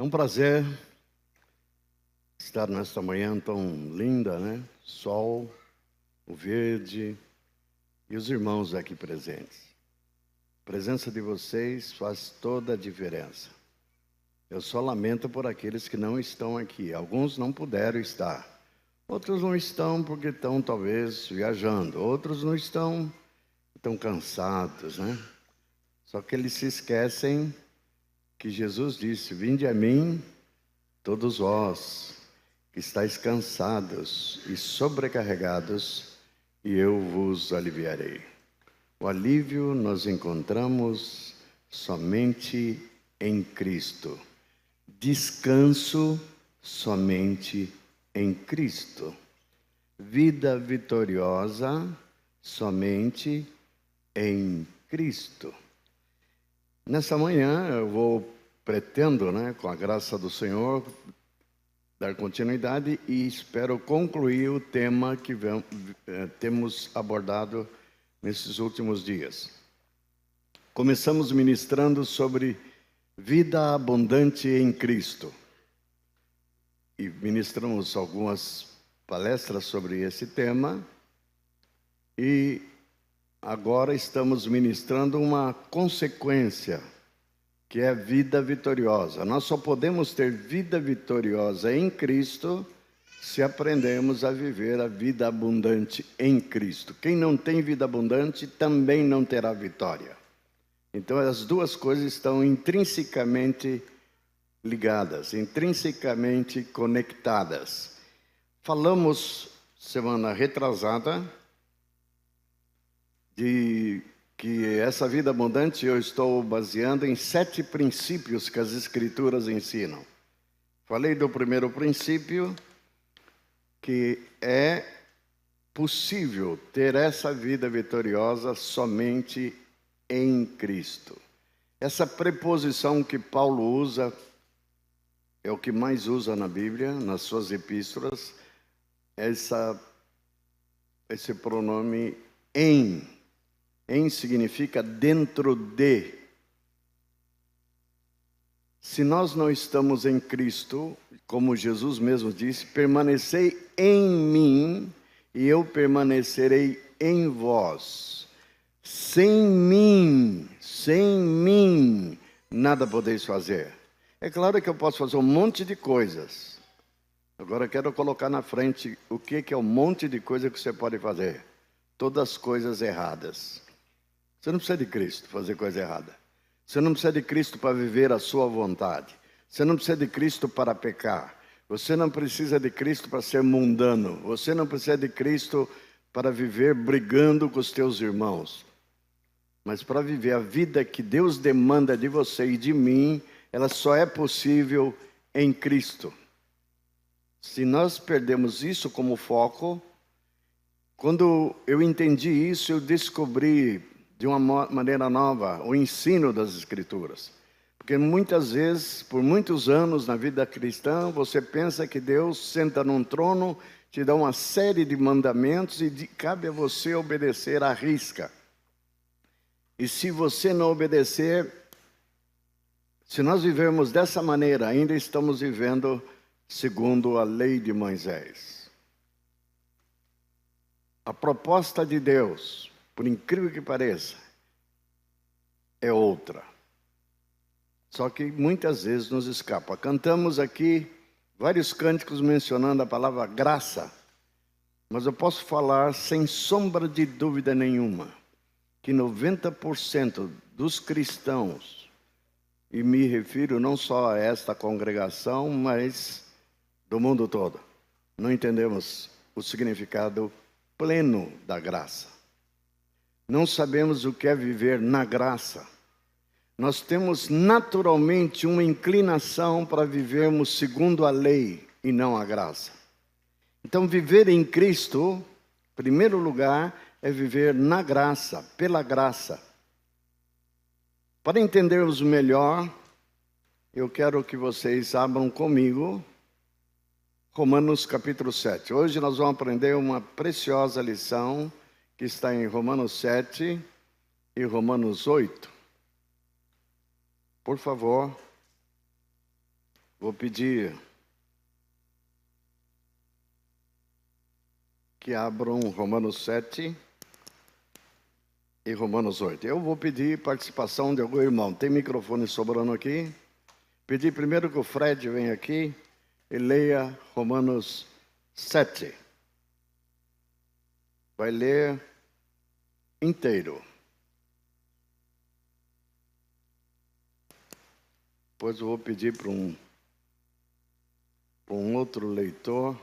um prazer estar nesta manhã tão linda, né? Sol, o verde e os irmãos aqui presentes. A presença de vocês faz toda a diferença. Eu só lamento por aqueles que não estão aqui. Alguns não puderam estar. Outros não estão porque estão talvez viajando. Outros não estão cansados, né? Só que eles se esquecem que Jesus disse: vinde a mim, todos vós que estáis cansados e sobrecarregados, e eu vos aliviarei. O alívio nós encontramos somente em Cristo. Descanso somente em Cristo. Vida vitoriosa somente em Cristo. Nessa manhã eu pretendo, com a graça do Senhor, dar continuidade e espero concluir o tema que temos abordado nesses últimos dias. Começamos ministrando sobre vida abundante em Cristo. E ministramos algumas palestras sobre esse tema. E agora estamos ministrando uma consequência, que é vida vitoriosa. Nós só podemos ter vida vitoriosa em Cristo se aprendemos a viver a vida abundante em Cristo. Quem não tem vida abundante também não terá vitória. Então as duas coisas estão intrinsecamente ligadas, intrinsecamente conectadas. Falamos semana retrasada de que essa vida abundante eu estou baseando em 7 princípios que as Escrituras ensinam. Falei do primeiro princípio, que é possível ter essa vida vitoriosa somente em Cristo. Essa preposição que Paulo usa é o que mais usa na Bíblia, nas suas epístolas, esse pronome em. Em significa dentro de. Se nós não estamos em Cristo, como Jesus mesmo disse, permanecei em mim e eu permanecerei em vós. Sem mim, nada podeis fazer. É claro que eu posso fazer um monte de coisas. Agora eu quero colocar na frente o que é um monte de coisa que você pode fazer. Todas as coisas erradas. Você não precisa de Cristo para fazer coisa errada. Você não precisa de Cristo para viver a sua vontade. Você não precisa de Cristo para pecar. Você não precisa de Cristo para ser mundano. Você não precisa de Cristo para viver brigando com os teus irmãos. Mas para viver a vida que Deus demanda de você e de mim, ela só é possível em Cristo. Se nós perdemos isso como foco, quando eu entendi isso, eu descobri de uma maneira nova o ensino das Escrituras. Porque muitas vezes, por muitos anos na vida cristã, você pensa que Deus senta num trono, te dá uma série de mandamentos e cabe a você obedecer à risca. E se você não obedecer, se nós vivermos dessa maneira, ainda estamos vivendo segundo a lei de Moisés. A proposta de Deus, por incrível que pareça, é outra. Só que muitas vezes nos escapa. Cantamos aqui vários cânticos mencionando a palavra graça, mas eu posso falar sem sombra de dúvida nenhuma que 90% dos cristãos, e me refiro não só a esta congregação, mas do mundo todo, não entendemos o significado pleno da graça. Não sabemos o que é viver na graça. Nós temos naturalmente uma inclinação para vivermos segundo a lei e não a graça. Então, viver em Cristo, em primeiro lugar, é viver na graça, pela graça. Para entendermos melhor, eu quero que vocês abram comigo Romanos capítulo 7. Hoje nós vamos aprender uma preciosa lição que está em Romanos 7 e Romanos 8. Por favor, Vou pedir que abram Romanos 7 e Romanos 8. Eu vou pedir participação de algum irmão. Tem microfone sobrando aqui? Pedir primeiro que o Fred venha aqui e leia Romanos 7. Vai ler inteiro. Depois eu vou pedir para um outro leitor.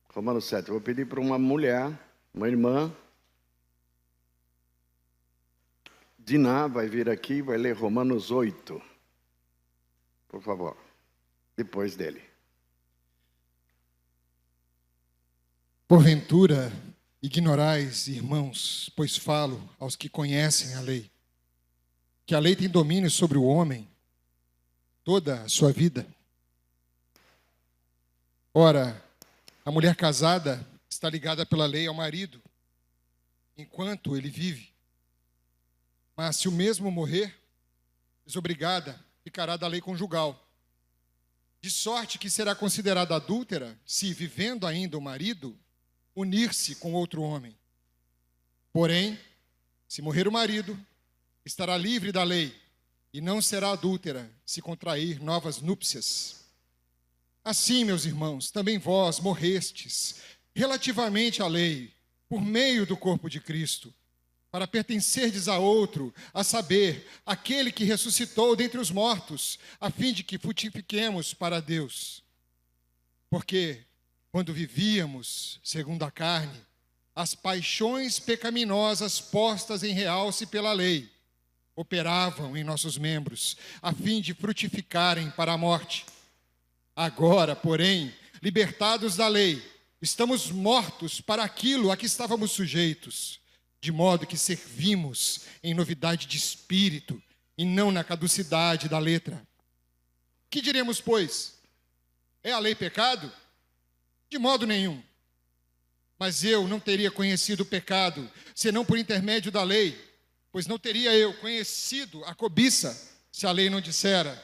Romanos 7. Eu vou pedir para uma mulher, uma irmã. Diná vai vir aqui e vai ler Romanos 8. Por favor. Depois dele. Porventura, ignorais, irmãos, pois falo aos que conhecem a lei, que a lei tem domínio sobre o homem toda a sua vida. Ora, a mulher casada está ligada pela lei ao marido, enquanto ele vive. Mas se o mesmo morrer, desobrigada, ficará da lei conjugal. De sorte que será considerada adúltera, se, vivendo ainda o marido, unir-se com outro homem. Porém, se morrer o marido, estará livre da lei, e não será adúltera, se contrair novas núpcias. Assim, meus irmãos, também vós morrestes, relativamente à lei, por meio do corpo de Cristo, para pertencerdes a outro, a saber, aquele que ressuscitou dentre os mortos, a fim de que frutifiquemos para Deus. Porque, quando vivíamos, segundo a carne, as paixões pecaminosas postas em realce pela lei, operavam em nossos membros, a fim de frutificarem para a morte. Agora, porém, libertados da lei, estamos mortos para aquilo a que estávamos sujeitos, de modo que servimos em novidade de espírito e não na caducidade da letra. Que diremos, pois? É a lei pecado? De modo nenhum. Mas eu não teria conhecido o pecado, senão por intermédio da lei, pois não teria eu conhecido a cobiça, se a lei não dissera,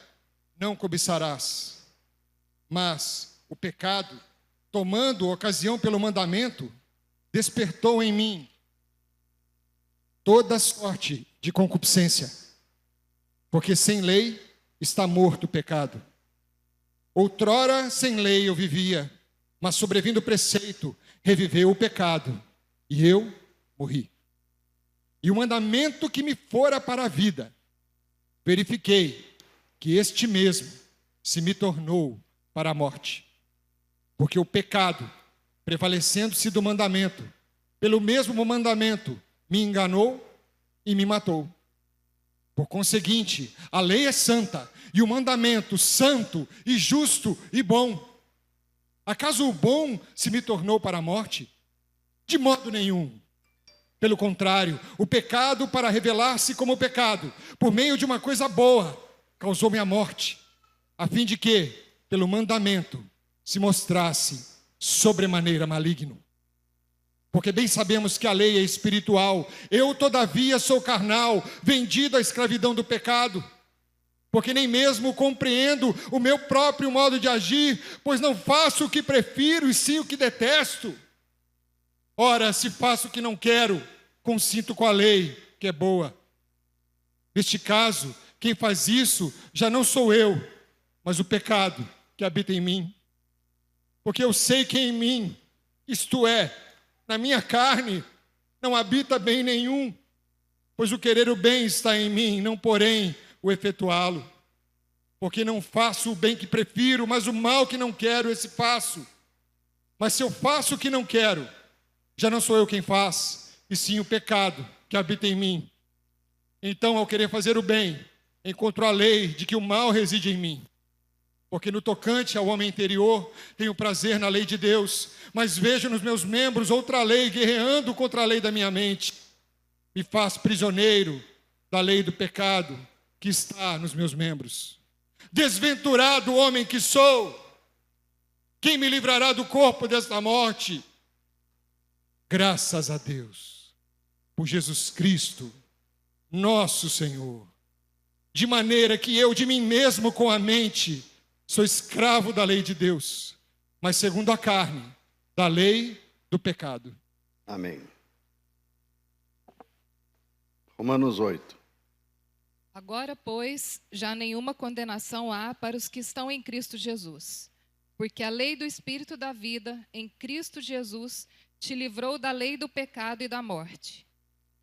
não cobiçarás. Mas o pecado, tomando ocasião pelo mandamento, despertou em mim toda sorte de concupiscência, porque sem lei está morto o pecado. Outrora sem lei eu vivia, mas sobrevindo o preceito, reviveu o pecado, e eu morri. E o mandamento que me fora para a vida, verifiquei que este mesmo se me tornou para a morte. Porque o pecado, prevalecendo-se do mandamento, pelo mesmo mandamento, me enganou e me matou. Por conseguinte, a lei é santa, e o mandamento santo e justo e bom. Acaso o bom se me tornou para a morte? De modo nenhum. Pelo contrário, o pecado, para revelar-se como pecado, por meio de uma coisa boa, causou-me a morte, a fim de que, pelo mandamento, se mostrasse sobremaneira maligno. Porque bem sabemos que a lei é espiritual, eu todavia sou carnal, vendido à escravidão do pecado. Porque nem mesmo compreendo o meu próprio modo de agir, pois não faço o que prefiro e sim o que detesto. Ora, se faço o que não quero, consinto com a lei, que é boa. Neste caso, quem faz isso já não sou eu, mas o pecado que habita em mim. Porque eu sei que em mim, isto é, na minha carne, não habita bem nenhum, pois o querer o bem está em mim, não porém o efetuá-lo. Porque não faço o bem que prefiro, mas o mal que não quero, esse faço. Mas se eu faço o que não quero, já não sou eu quem faz, e sim o pecado que habita em mim. Então, ao querer fazer o bem, encontro a lei de que o mal reside em mim. Porque no tocante ao homem interior, tenho prazer na lei de Deus, mas vejo nos meus membros outra lei guerreando contra a lei da minha mente. Me faz prisioneiro da lei do pecado que está nos meus membros. Desventurado homem que sou, quem me livrará do corpo desta morte? Graças a Deus, por Jesus Cristo, nosso Senhor. De maneira que eu de mim mesmo com a mente sou escravo da lei de Deus, mas segundo a carne, da lei do pecado. Amém. Romanos 8. Agora, pois, já nenhuma condenação há para os que estão em Cristo Jesus. Porque a lei do Espírito da vida, em Cristo Jesus, te livrou da lei do pecado e da morte.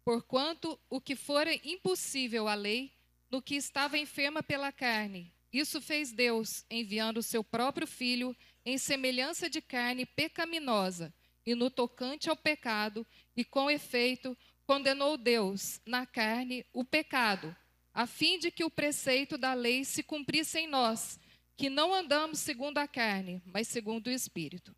Porquanto o que fora impossível à lei, no que estava enferma pela carne, isso fez Deus, enviando o seu próprio Filho, em semelhança de carne pecaminosa, e no tocante ao pecado, e com efeito, condenou Deus, na carne, o pecado, a fim de que o preceito da lei se cumprisse em nós, que não andamos segundo a carne, mas segundo o Espírito.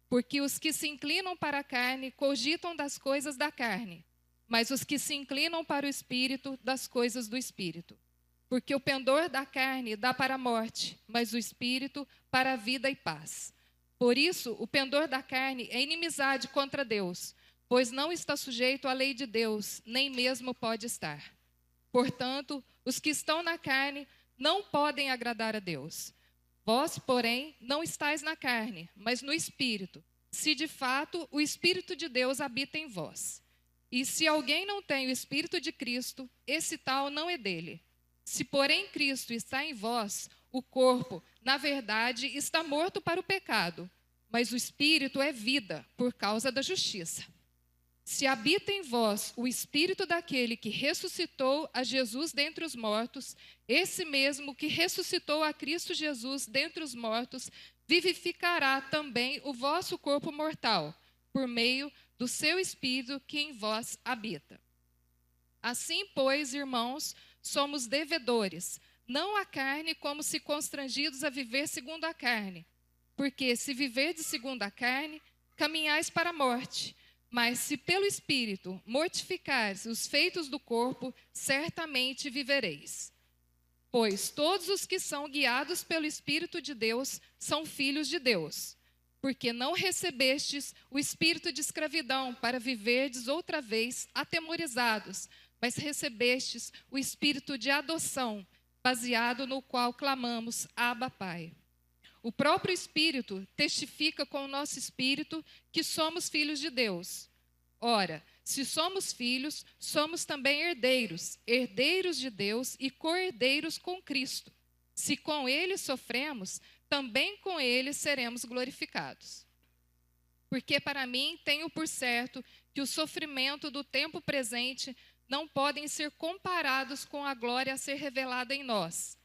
Porque os que se inclinam para a carne cogitam das coisas da carne, mas os que se inclinam para o Espírito, das coisas do Espírito. Porque o pendor da carne dá para a morte, mas o Espírito para a vida e paz. Por isso, o pendor da carne é inimizade contra Deus, pois não está sujeito à lei de Deus, nem mesmo pode estar. Portanto, os que estão na carne não podem agradar a Deus. Vós, porém, não estáis na carne, mas no Espírito, se de fato o Espírito de Deus habita em vós. E se alguém não tem o Espírito de Cristo, esse tal não é dele. Se, porém, Cristo está em vós, o corpo, na verdade, está morto para o pecado, mas o Espírito é vida por causa da justiça. Se habita em vós o Espírito daquele que ressuscitou a Jesus dentre os mortos, esse mesmo que ressuscitou a Cristo Jesus dentre os mortos, vivificará também o vosso corpo mortal, por meio do seu Espírito que em vós habita. Assim, pois, irmãos, somos devedores, não à carne como se constrangidos a viver segundo a carne. Porque se viverdes segundo a carne, caminhais para a morte. Mas se pelo Espírito mortificares os feitos do corpo, certamente vivereis. Pois todos os que são guiados pelo Espírito de Deus são filhos de Deus. Porque não recebestes o espírito de escravidão para viverdes outra vez atemorizados, mas recebestes o espírito de adoção, baseado no qual clamamos, Abba, Pai. O próprio Espírito testifica com o nosso espírito que somos filhos de Deus. Ora, se somos filhos, somos também herdeiros, herdeiros de Deus e co-herdeiros com Cristo. Se com Ele sofremos, também com Ele seremos glorificados. Porque para mim tenho por certo que o sofrimento do tempo presente não podem ser comparados com a glória a ser revelada em nós.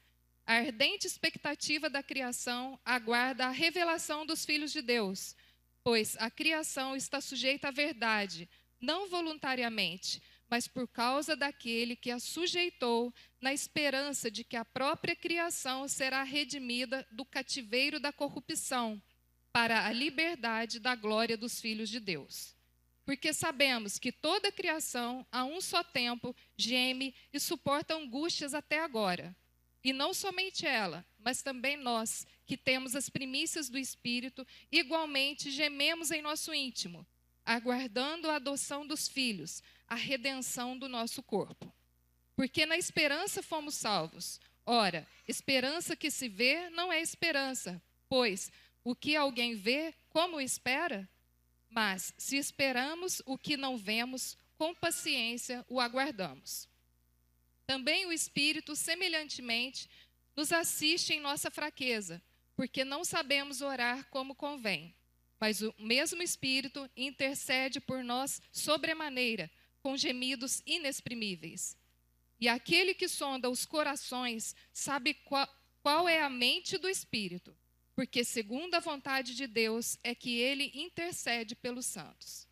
A ardente expectativa da criação aguarda a revelação dos filhos de Deus, pois a criação está sujeita à verdade, não voluntariamente, mas por causa daquele que a sujeitou, na esperança de que a própria criação será redimida do cativeiro da corrupção, para a liberdade da glória dos filhos de Deus. Porque sabemos que toda a criação, a um só tempo, geme e suporta angústias até agora. E não somente ela, mas também nós, que temos as primícias do Espírito, igualmente gememos em nosso íntimo, aguardando a adoção dos filhos, a redenção do nosso corpo. Porque na esperança fomos salvos. Ora, esperança que se vê não é esperança, pois o que alguém vê, como espera? Mas se esperamos o que não vemos, com paciência o aguardamos. Também o Espírito, semelhantemente, nos assiste em nossa fraqueza, porque não sabemos orar como convém. Mas o mesmo Espírito intercede por nós sobremaneira, com gemidos inexprimíveis. E aquele que sonda os corações sabe qual é a mente do Espírito, porque segundo a vontade de Deus é que ele intercede pelos santos.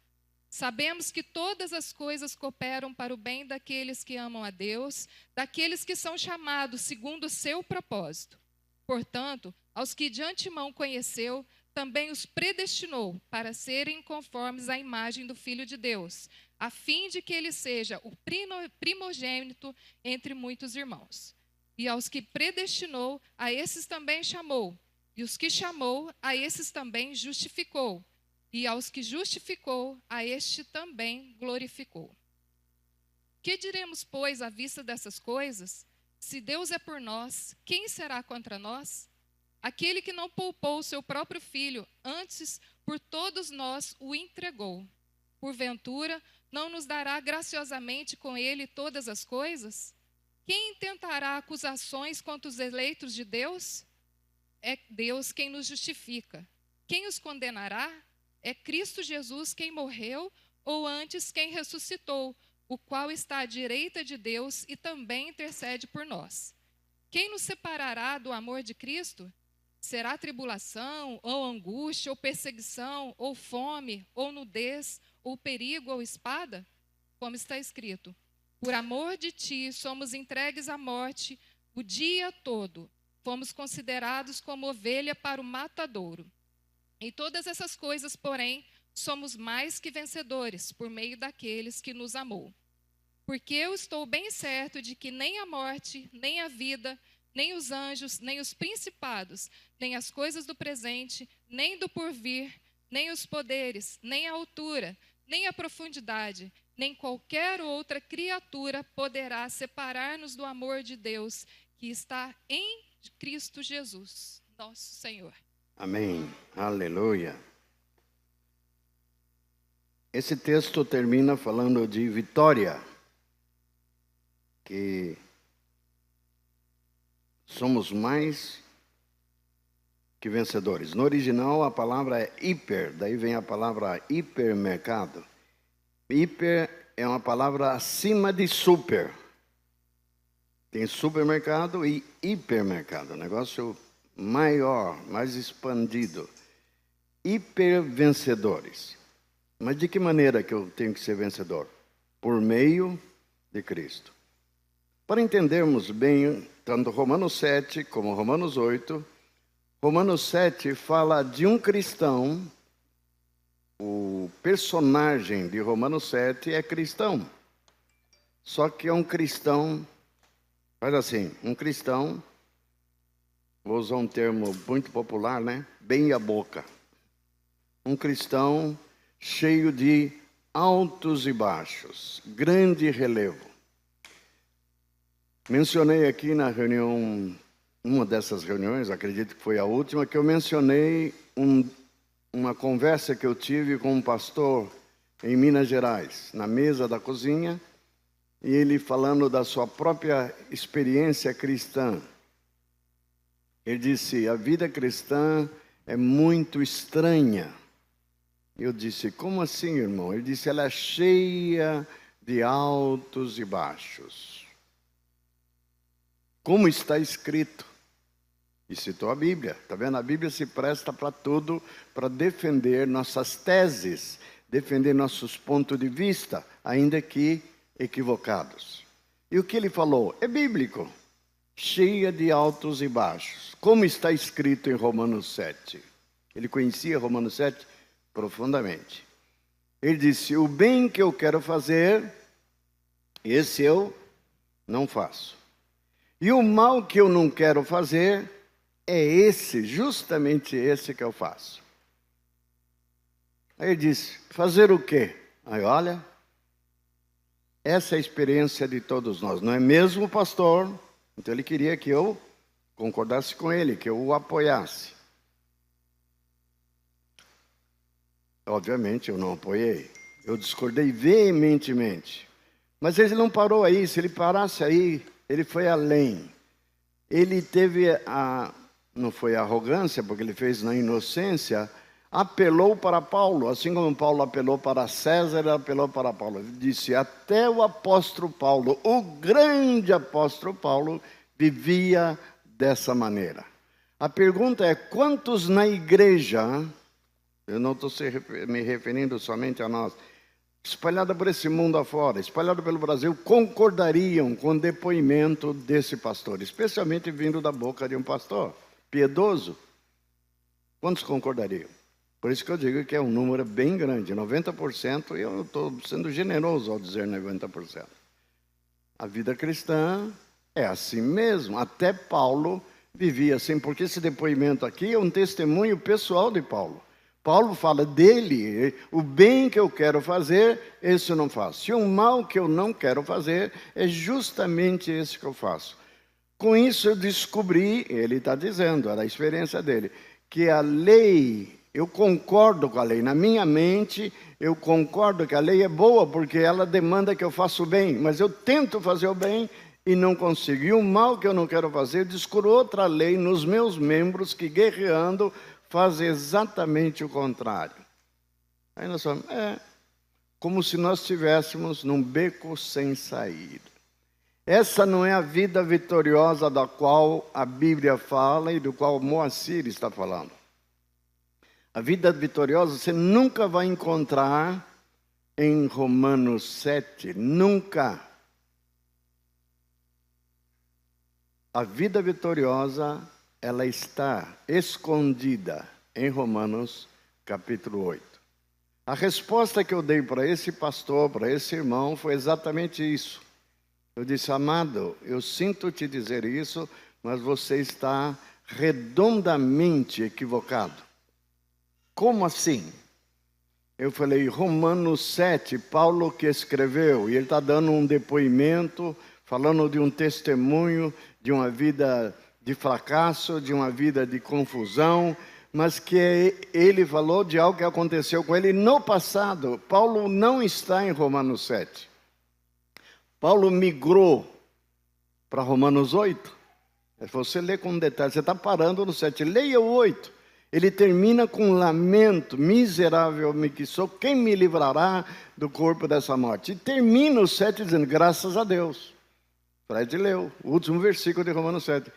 Sabemos que todas as coisas cooperam para o bem daqueles que amam a Deus, daqueles que são chamados segundo o seu propósito. Portanto, aos que de antemão conheceu, também os predestinou para serem conformes à imagem do Filho de Deus, a fim de que ele seja o primogênito entre muitos irmãos. E aos que predestinou, a esses também chamou. E os que chamou, a esses também justificou. E aos que justificou, a este também glorificou. Que diremos, pois, à vista dessas coisas? Se Deus é por nós, quem será contra nós? aquele que não poupou o seu próprio filho, antes por todos nós o entregou. Porventura, não nos dará graciosamente com ele todas as coisas? Quem intentará acusações contra os eleitos de Deus? É Deus quem nos justifica. Quem os condenará? É Cristo Jesus quem morreu, ou antes quem ressuscitou, o qual está à direita de Deus e também intercede por nós. Quem nos separará do amor de Cristo? Será tribulação, ou angústia, ou perseguição, ou fome, ou nudez, ou perigo, ou espada? Como está escrito: por amor de ti somos entregues à morte o dia todo. Fomos considerados como ovelha para o matadouro. Em todas essas coisas, porém, somos mais que vencedores por meio daqueles que nos amou. Porque eu estou bem certo de que nem a morte, nem a vida, nem os anjos, nem os principados, nem as coisas do presente, nem do porvir, nem os poderes, nem a altura, nem a profundidade, nem qualquer outra criatura poderá separar-nos do amor de Deus que está em Cristo Jesus, nosso Senhor. Amém. Aleluia. Esse texto termina falando de vitória, que somos mais que vencedores. No original, a palavra é hiper, daí vem a palavra hipermercado. Hiper é uma palavra acima de super. Tem supermercado e hipermercado, negócio maior, mais expandido. Hipervencedores. Mas de que maneira que eu tenho que ser vencedor? Por meio de Cristo. Para entendermos bem, tanto Romanos 7 como Romanos 8, Romanos 7 fala de um cristão. O personagem de Romanos 7 é cristão. Só que é um cristão, faz assim, um cristão, vou usar um termo muito popular, né? Bem a boca. Um cristão cheio de altos e baixos, grande relevo. Mencionei aqui na reunião, uma dessas reuniões, acredito que foi a última, que eu mencionei uma conversa que eu tive com um pastor em Minas Gerais, na mesa da cozinha, e ele falando da sua própria experiência cristã. Ele disse: a vida cristã é muito estranha. Eu disse: como assim, irmão? Ele disse: ela é cheia de altos e baixos. Como está escrito. E citou a Bíblia. Está vendo? A Bíblia se presta para tudo, para defender nossas teses, defender nossos pontos de vista, ainda que equivocados. E o que ele falou? É bíblico. Cheia de altos e baixos. Como está escrito em Romanos 7. Ele conhecia Romanos 7 profundamente. Ele disse: o bem que eu quero fazer, esse eu não faço. E o mal que eu não quero fazer, é esse, justamente esse que eu faço. Aí ele disse: fazer o quê? Aí olha, essa é a experiência de todos nós. Não é mesmo, pastor? Então ele queria que eu concordasse com ele, que eu o apoiasse. Obviamente eu não apoiei. Eu discordei veementemente. Mas ele não parou aí. Se ele parasse aí, ele foi além. Ele teve não foi arrogância, porque ele fez na inocência, apelou para Paulo, assim como Paulo apelou para César, ele apelou para Paulo. Ele disse: até o apóstolo Paulo, o grande apóstolo Paulo, vivia dessa maneira. A pergunta é: quantos na igreja, eu não estou me referindo somente a nós, espalhada por esse mundo afora, espalhada pelo Brasil, concordariam com o depoimento desse pastor, especialmente vindo da boca de um pastor piedoso? Quantos concordariam? Por isso que eu digo que é um número bem grande, 90%, e eu estou sendo generoso ao dizer 90%. A vida cristã é assim mesmo. Até Paulo vivia assim, porque esse depoimento aqui é um testemunho pessoal de Paulo. Paulo fala dele: o bem que eu quero fazer, esse eu não faço. E o mal que eu não quero fazer, é justamente esse que eu faço. Com isso eu descobri, ele está dizendo, era a experiência dele, que a lei, eu concordo com a lei. Na minha mente, eu concordo que a lei é boa, porque ela demanda que eu faça o bem. Mas eu tento fazer o bem e não consigo. E o mal que eu não quero fazer, eu descubro outra lei nos meus membros que, guerreando, faz exatamente o contrário. Aí nós falamos, como se nós estivéssemos num beco sem saída. Essa não é a vida vitoriosa da qual a Bíblia fala e do qual Moacir está falando. A vida vitoriosa você nunca vai encontrar em Romanos 7, nunca. A vida vitoriosa, ela está escondida em Romanos capítulo 8. A resposta que eu dei para esse pastor, para esse irmão, foi exatamente isso. Eu disse, amado, eu sinto te dizer isso, mas você está redondamente equivocado. Como assim? Eu falei, Romanos 7, Paulo que escreveu, e ele está dando um depoimento, falando de um testemunho, de uma vida de fracasso, de uma vida de confusão, mas que ele falou de algo que aconteceu com ele no passado. Paulo não está em Romanos 7. Paulo migrou para Romanos 8. Você lê com detalhe, você está parando no 7, leia o 8. Ele termina com um lamento, miserável-me que sou, quem me livrará do corpo dessa morte? E termina o 7 dizendo, graças a Deus. Fred leu o último versículo de Romanos 7.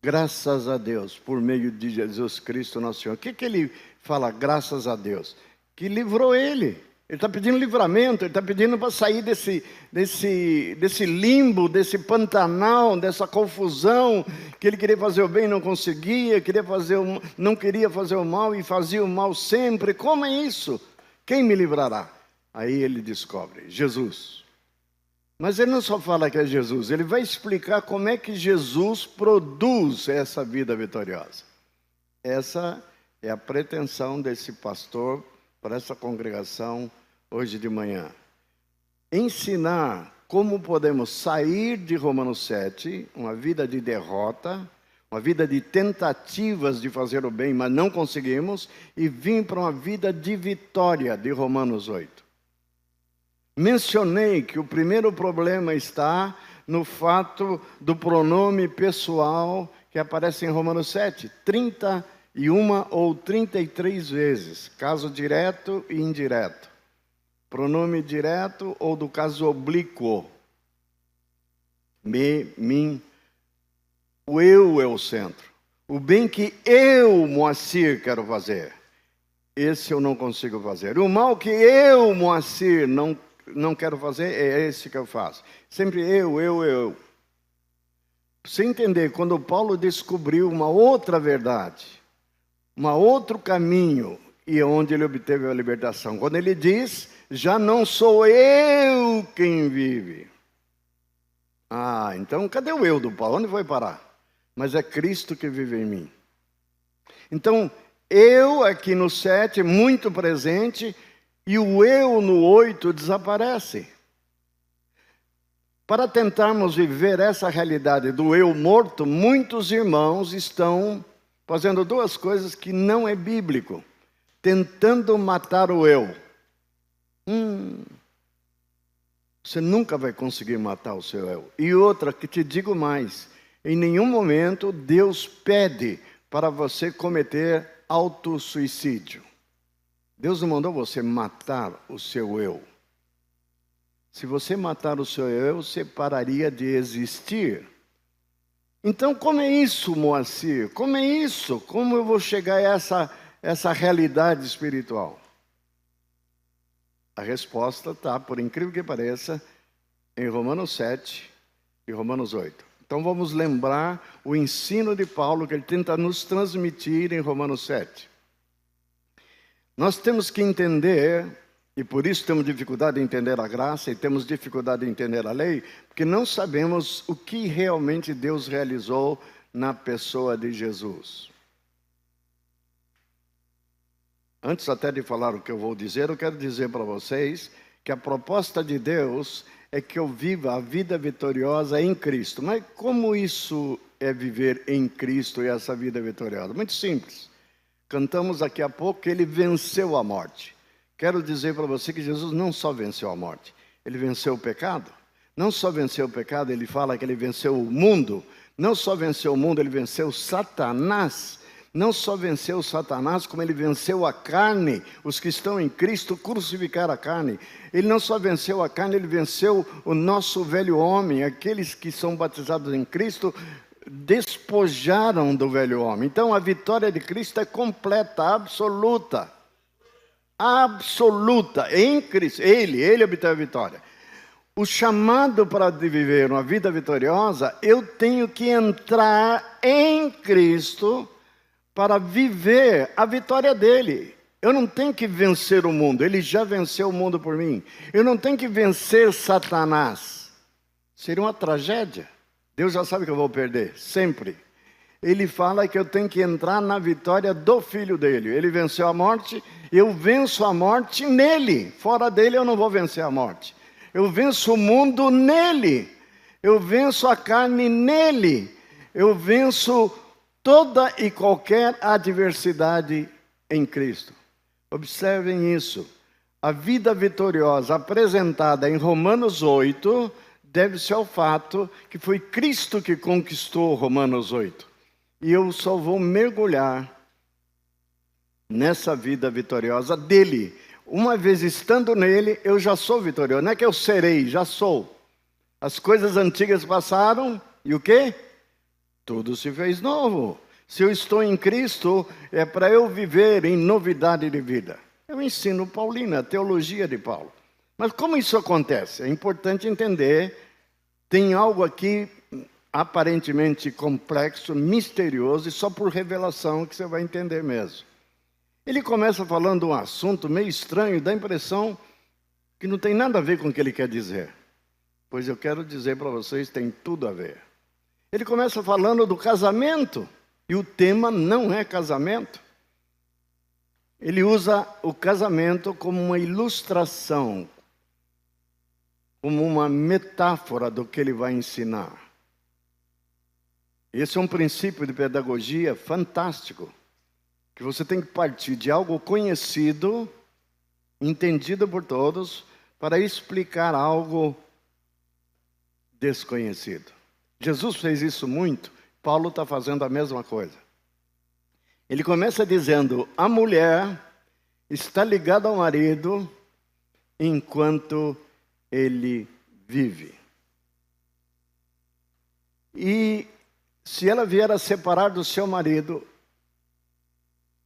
Graças a Deus, por meio de Jesus Cristo, nosso Senhor. O que ele fala, graças a Deus? Que livrou ele. Ele está pedindo livramento, ele está pedindo para sair desse limbo, desse pantanal, dessa confusão, que ele queria fazer o bem e não conseguia, não queria fazer o mal e fazia o mal sempre. Como é isso? Quem me livrará? Aí ele descobre, Jesus. Mas ele não só fala que é Jesus, ele vai explicar como é que Jesus produz essa vida vitoriosa. Essa é a pretensão desse pastor para essa congregação hoje de manhã. Ensinar como podemos sair de Romanos 7, uma vida de derrota, uma vida de tentativas de fazer o bem, mas não conseguimos, e vir para uma vida de vitória de Romanos 8. Mencionei que o primeiro problema está no fato do pronome pessoal que aparece em Romanos 7, 31 ou 33 vezes, caso direto e indireto. Pronome direto ou do caso oblíquo. Me, mim. O eu é o centro. O bem que eu, Moacir, quero fazer, esse eu não consigo fazer. O mal que eu, Moacir, não quero fazer, é esse que eu faço. Sempre eu. Para você entender, quando Paulo descobriu uma outra verdade, um outro caminho, e onde ele obteve a libertação. Quando ele diz, já não sou eu quem vive. Então cadê o eu do Paulo? Onde foi parar? Mas é Cristo que vive em mim. Então, eu aqui no 7, muito presente, e o eu no 8 desaparece. Para tentarmos viver essa realidade do eu morto, muitos irmãos estão fazendo duas coisas que não é bíblico. Tentando matar o eu. Você nunca vai conseguir matar o seu eu. E outra, que te digo mais, em nenhum momento Deus pede para você cometer autossuicídio. Deus não mandou você matar o seu eu. Se você matar o seu eu, você pararia de existir. Então, como é isso, Moacir? Como é isso? Como eu vou chegar a essa realidade espiritual? A resposta está, por incrível que pareça, em Romanos 7 e Romanos 8. Então vamos lembrar o ensino de Paulo que ele tenta nos transmitir em Romanos 7. Nós temos que entender, e por isso temos dificuldade em entender a graça e temos dificuldade em entender a lei, porque não sabemos o que realmente Deus realizou na pessoa de Jesus. Antes até de falar o que eu vou dizer, eu quero dizer para vocês que a proposta de Deus é que eu viva a vida vitoriosa em Cristo. Mas como isso é viver em Cristo e essa vida vitoriosa? Muito simples. Cantamos daqui a pouco que ele venceu a morte. Quero dizer para você que Jesus não só venceu a morte, ele venceu o pecado. Não só venceu o pecado, ele fala que ele venceu o mundo. Não só venceu o mundo, ele venceu Satanás. Não só venceu Satanás, como ele venceu a carne. Os que estão em Cristo crucificaram a carne. Ele não só venceu a carne, ele venceu o nosso velho homem. Aqueles que são batizados em Cristo despojaram do velho homem. Então a vitória de Cristo é completa, absoluta. Absoluta, em Cristo. Ele obteve a vitória. O chamado para viver uma vida vitoriosa, eu tenho que entrar em Cristo para viver a vitória dele. Eu não tenho que vencer o mundo, ele já venceu o mundo por mim. Eu não tenho que vencer Satanás. Seria uma tragédia. Deus já sabe que eu vou perder, sempre. Ele fala que eu tenho que entrar na vitória do Filho dele. Ele venceu a morte, eu venço a morte nele. Fora dele eu não vou vencer a morte. Eu venço o mundo nele. Eu venço a carne nele. Eu venço toda e qualquer adversidade em Cristo. Observem isso. A vida vitoriosa apresentada em Romanos 8 deve-se ao fato que foi Cristo que conquistou Romanos 8. E eu só vou mergulhar nessa vida vitoriosa dele. Uma vez estando nele, eu já sou vitorioso. Não é que eu serei, já sou. As coisas antigas passaram e o quê? Tudo se fez novo. Se eu estou em Cristo, é para eu viver em novidade de vida. Eu ensino Paulina, a teologia de Paulo. Mas como isso acontece? É importante entender. Tem algo aqui aparentemente complexo, misterioso, e só por revelação que você vai entender mesmo. Ele começa falando um assunto meio estranho, dá a impressão que não tem nada a ver com o que ele quer dizer. Pois eu quero dizer para vocês, tem tudo a ver. Ele começa falando do casamento, e o tema não é casamento. Ele usa o casamento como uma ilustração, como uma metáfora do que ele vai ensinar. Esse é um princípio de pedagogia fantástico, que você tem que partir de algo conhecido, entendido por todos, para explicar algo desconhecido. Jesus fez isso muito, Paulo está fazendo a mesma coisa. Ele começa dizendo, a mulher está ligada ao marido enquanto ele vive. E se ela vier a separar do seu marido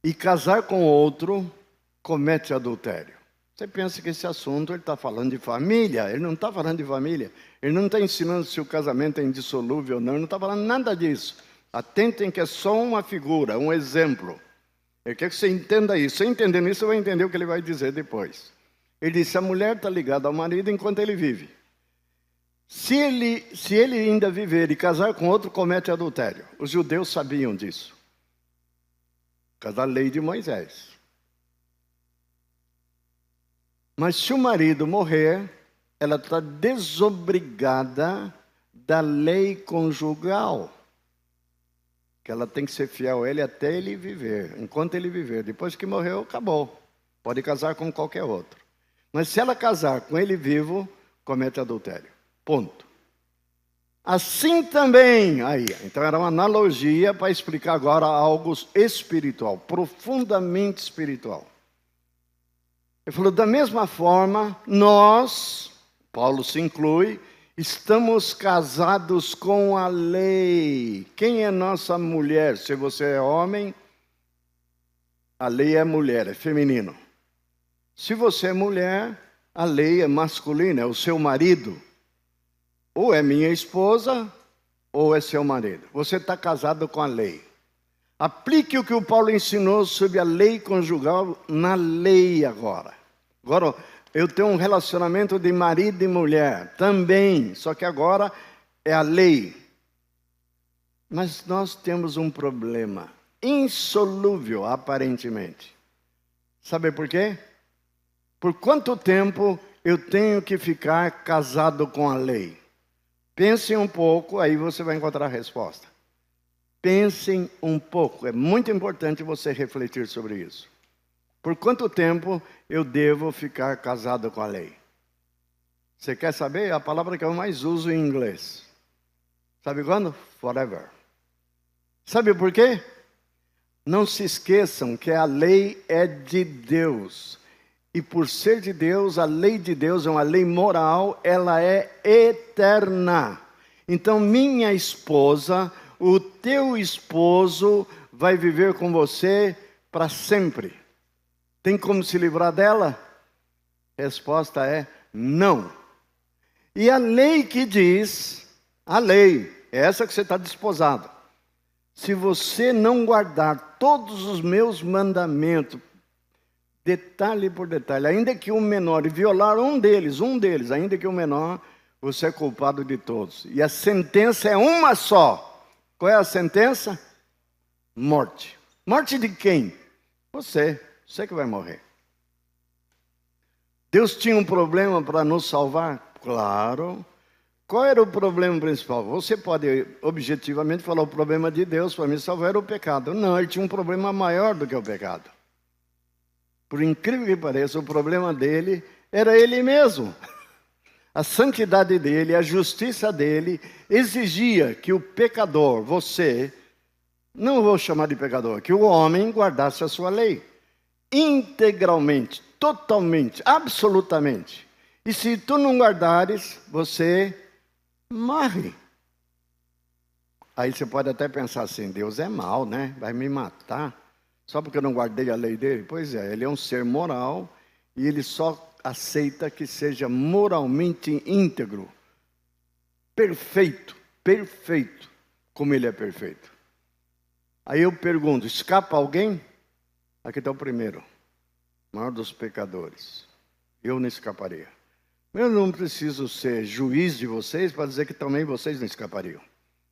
e casar com outro, comete adultério. Você pensa que esse assunto ele está falando de família? Ele não está falando de família. Ele não está ensinando se o casamento é indissolúvel ou não. Ele não está falando nada disso. Atentem que é só uma figura, um exemplo. Eu quero que você entenda isso. Você entendendo isso, você vai entender o que ele vai dizer depois. Ele disse, a mulher está ligada ao marido enquanto ele vive. Se ele ainda viver e casar com outro, comete adultério. Os judeus sabiam disso. Por causa da lei de Moisés. Mas se o marido morrer, ela está desobrigada da lei conjugal. Que ela tem que ser fiel a ele até ele viver, enquanto ele viver. Depois que morreu, acabou. Pode casar com qualquer outro. Mas se ela casar com ele vivo, comete adultério. Ponto. Assim também, aí, então era uma analogia para explicar agora algo espiritual, profundamente espiritual. Ele falou, da mesma forma, nós, Paulo se inclui, estamos casados com a lei. Quem é nossa mulher? Se você é homem, a lei é mulher, é feminino. Se você é mulher, a lei é masculina, é o seu marido. Ou é minha esposa, ou é seu marido. Você está casado com a lei. Aplique o que o Paulo ensinou sobre a lei conjugal na lei agora. Agora, eu tenho um relacionamento de marido e mulher também, só que agora é a lei. Mas nós temos um problema insolúvel, aparentemente. Sabe por quê? Por quanto tempo eu tenho que ficar casado com a lei? Pensem um pouco, aí você vai encontrar a resposta. Pensem um pouco, é muito importante você refletir sobre isso. Por quanto tempo eu devo ficar casado com a lei? Você quer saber? A palavra que eu mais uso em inglês. Sabe quando? Forever. Sabe por quê? Não se esqueçam que a lei é de Deus. E por ser de Deus, a lei de Deus é uma lei moral, ela é eterna. Então, minha esposa, o teu esposo vai viver com você para sempre. Tem como se livrar dela? Resposta é não. E a lei que diz, a lei, é essa que você está desposado. Se você não guardar todos os meus mandamentos, detalhe por detalhe, ainda que o menor, e violar um deles, ainda que o menor, você é culpado de todos. E a sentença é uma só. Qual é a sentença? Morte. Morte de quem? Você que vai morrer. Deus tinha um problema para nos salvar? Claro. Qual era o problema principal? Você pode objetivamente falar o problema de Deus para me salvar era o pecado. Não, ele tinha um problema maior do que o pecado. Por incrível que pareça, o problema dele era ele mesmo. A santidade dele, a justiça dele, exigia que o pecador, você, não vou chamar de pecador, que o homem guardasse a sua lei. Integralmente, totalmente, absolutamente. E se tu não guardares, você morre. Aí você pode até pensar assim, Deus é mau, né? Vai me matar. Só porque eu não guardei a lei dele? Pois é, ele é um ser moral e ele só aceita que seja moralmente íntegro. Perfeito, como ele é perfeito. Aí eu pergunto, escapa alguém? Aqui está o primeiro, maior dos pecadores. Eu não escaparia. Eu não preciso ser juiz de vocês para dizer que também vocês não escapariam.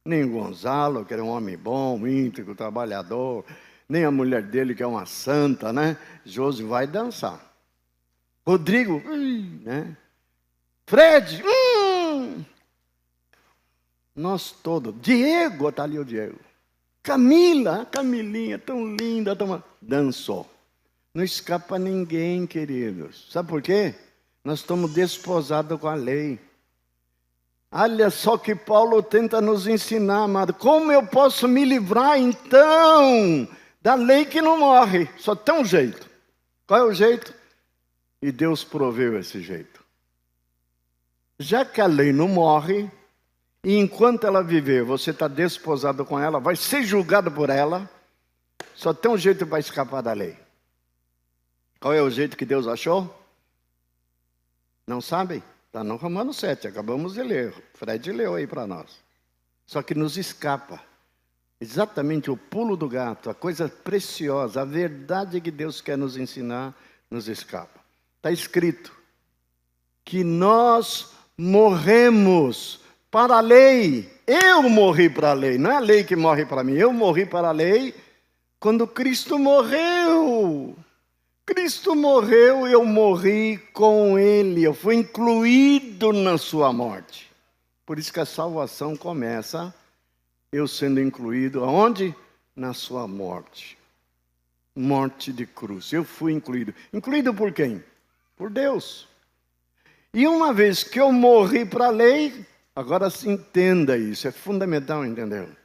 Nem o Gonzalo, que era um homem bom, íntegro, trabalhador, nem a mulher dele, que é uma santa, né? Josi vai dançar. Rodrigo, né? Fred, nós todos. Diego, está ali o Diego. Camilinha, tão linda, dançou. Não escapa ninguém, queridos. Sabe por quê? Nós estamos desposados com a lei. Olha só que Paulo tenta nos ensinar, amado. Como eu posso me livrar, então, da lei que não morre? Só tem um jeito. Qual é o jeito? E Deus proveu esse jeito. Já que a lei não morre, e enquanto ela viver, você está desposado com ela, vai ser julgado por ela, só tem um jeito para escapar da lei. Qual é o jeito que Deus achou? Não sabem? Está no Romanos 7, acabamos de ler. Fred leu aí para nós. Só que nos escapa. Exatamente o pulo do gato, a coisa preciosa, a verdade que Deus quer nos ensinar, nos escapa. Está escrito que nós morremos para a lei. Eu morri para a lei, não é a lei que morre para mim. Eu morri para a lei quando Cristo morreu. Cristo morreu, eu morri com Ele. Eu fui incluído na sua morte. Por isso que a salvação começa eu sendo incluído aonde? Na sua morte. Morte de cruz. Eu fui incluído. Incluído por quem? Por Deus. E uma vez que eu morri para a lei, agora se entenda isso, é fundamental entender. O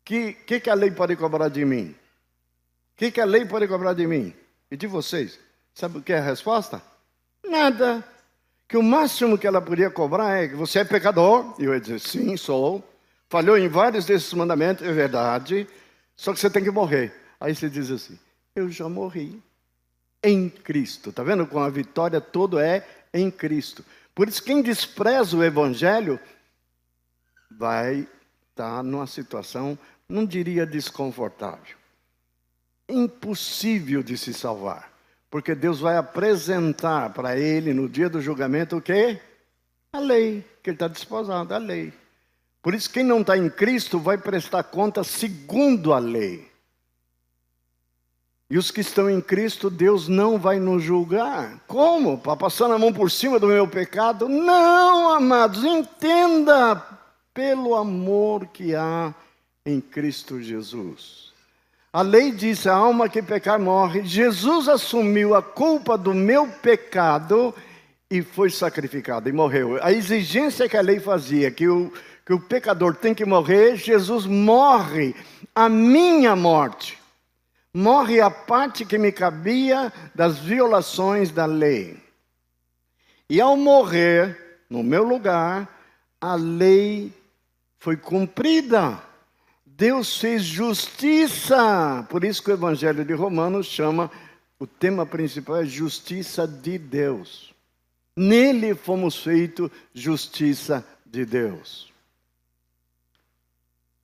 que a lei pode cobrar de mim? O que a lei pode cobrar de mim? E de vocês? Sabe o que é a resposta? Nada. Que o máximo que ela podia cobrar é que você é pecador. E eu ia dizer, sim, sou. Falhou em vários desses mandamentos, é verdade. Só que você tem que morrer. Aí você diz assim, eu já morri. Em Cristo. Está vendo como a vitória toda é em Cristo. Por isso, quem despreza o Evangelho vai estar numa situação, não diria desconfortável. Impossível de se salvar. Porque Deus vai apresentar para ele, no dia do julgamento, o quê? A lei, que ele está desposado, a lei. Por isso, quem não está em Cristo vai prestar conta segundo a lei. E os que estão em Cristo, Deus não vai nos julgar. Como? Para passar a mão por cima do meu pecado? Não, amados, entenda, pelo amor que há em Cristo Jesus. A lei diz, a alma que pecar morre. Jesus assumiu a culpa do meu pecado e foi sacrificado, e morreu. A exigência que a lei fazia, que o pecador tem que morrer, Jesus morre a minha morte. Morre a parte que me cabia das violações da lei. E ao morrer, no meu lugar, a lei foi cumprida. Deus fez justiça. Por isso que o Evangelho de Romanos chama, o tema principal é justiça de Deus. Nele fomos feitos justiça de Deus.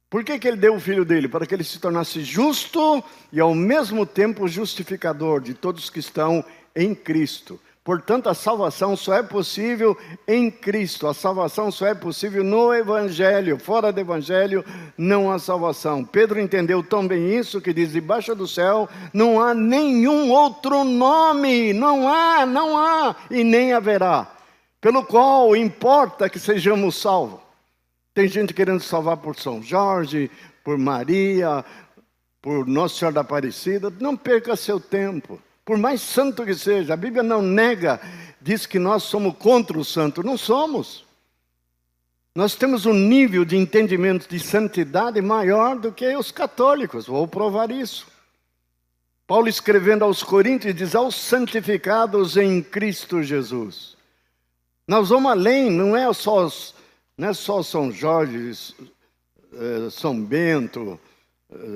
Por que ele deu o Filho dele? Para que ele se tornasse justo e ao mesmo tempo justificador de todos que estão em Cristo. Portanto, a salvação só é possível em Cristo. A salvação só é possível no Evangelho. Fora do Evangelho não há salvação. Pedro entendeu tão bem isso que diz, debaixo do céu não há nenhum outro nome. Não há e nem haverá. Pelo qual importa que sejamos salvos. Tem gente querendo salvar por São Jorge, por Maria, por Nossa Senhora da Aparecida. Não perca seu tempo. Por mais santo que seja, a Bíblia não nega, diz que nós somos contra o santo. Não somos. Nós temos um nível de entendimento de santidade maior do que os católicos. Vou provar isso. Paulo escrevendo aos Coríntios diz, aos santificados em Cristo Jesus. Nós vamos além, não é só São Jorge, São Bento,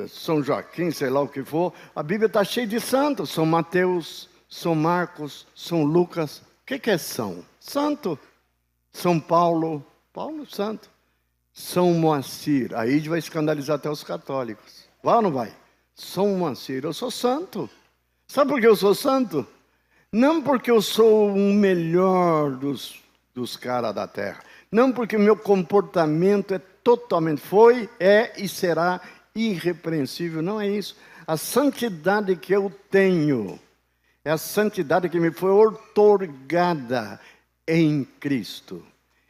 São Joaquim, sei lá o que for. A Bíblia está cheia de santos. São Mateus, São Marcos, São Lucas. O que é São? Santo. São Paulo, santo. São Moacir. Aí vai escandalizar até os católicos. Vai ou não vai? São Moacir, eu sou santo. Sabe por que eu sou santo? Não porque eu sou o melhor dos caras da terra. Não porque o meu comportamento é totalmente, é e será irrepreensível. Não é isso. A santidade que eu tenho é a santidade que me foi outorgada em Cristo.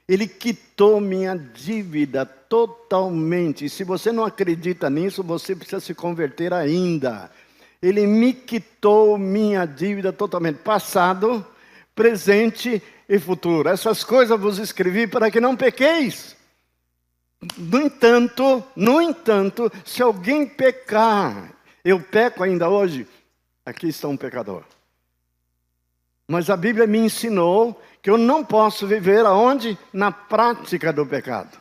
Ele quitou minha dívida totalmente. E se você não acredita nisso, você precisa se converter ainda. Ele me quitou minha dívida totalmente. Passado, presente e futuro. Essas coisas vos escrevi para que não pequeis. No entanto, se alguém pecar, eu peco ainda hoje, aqui está um pecador. Mas a Bíblia me ensinou que eu não posso viver aonde? Na prática do pecado.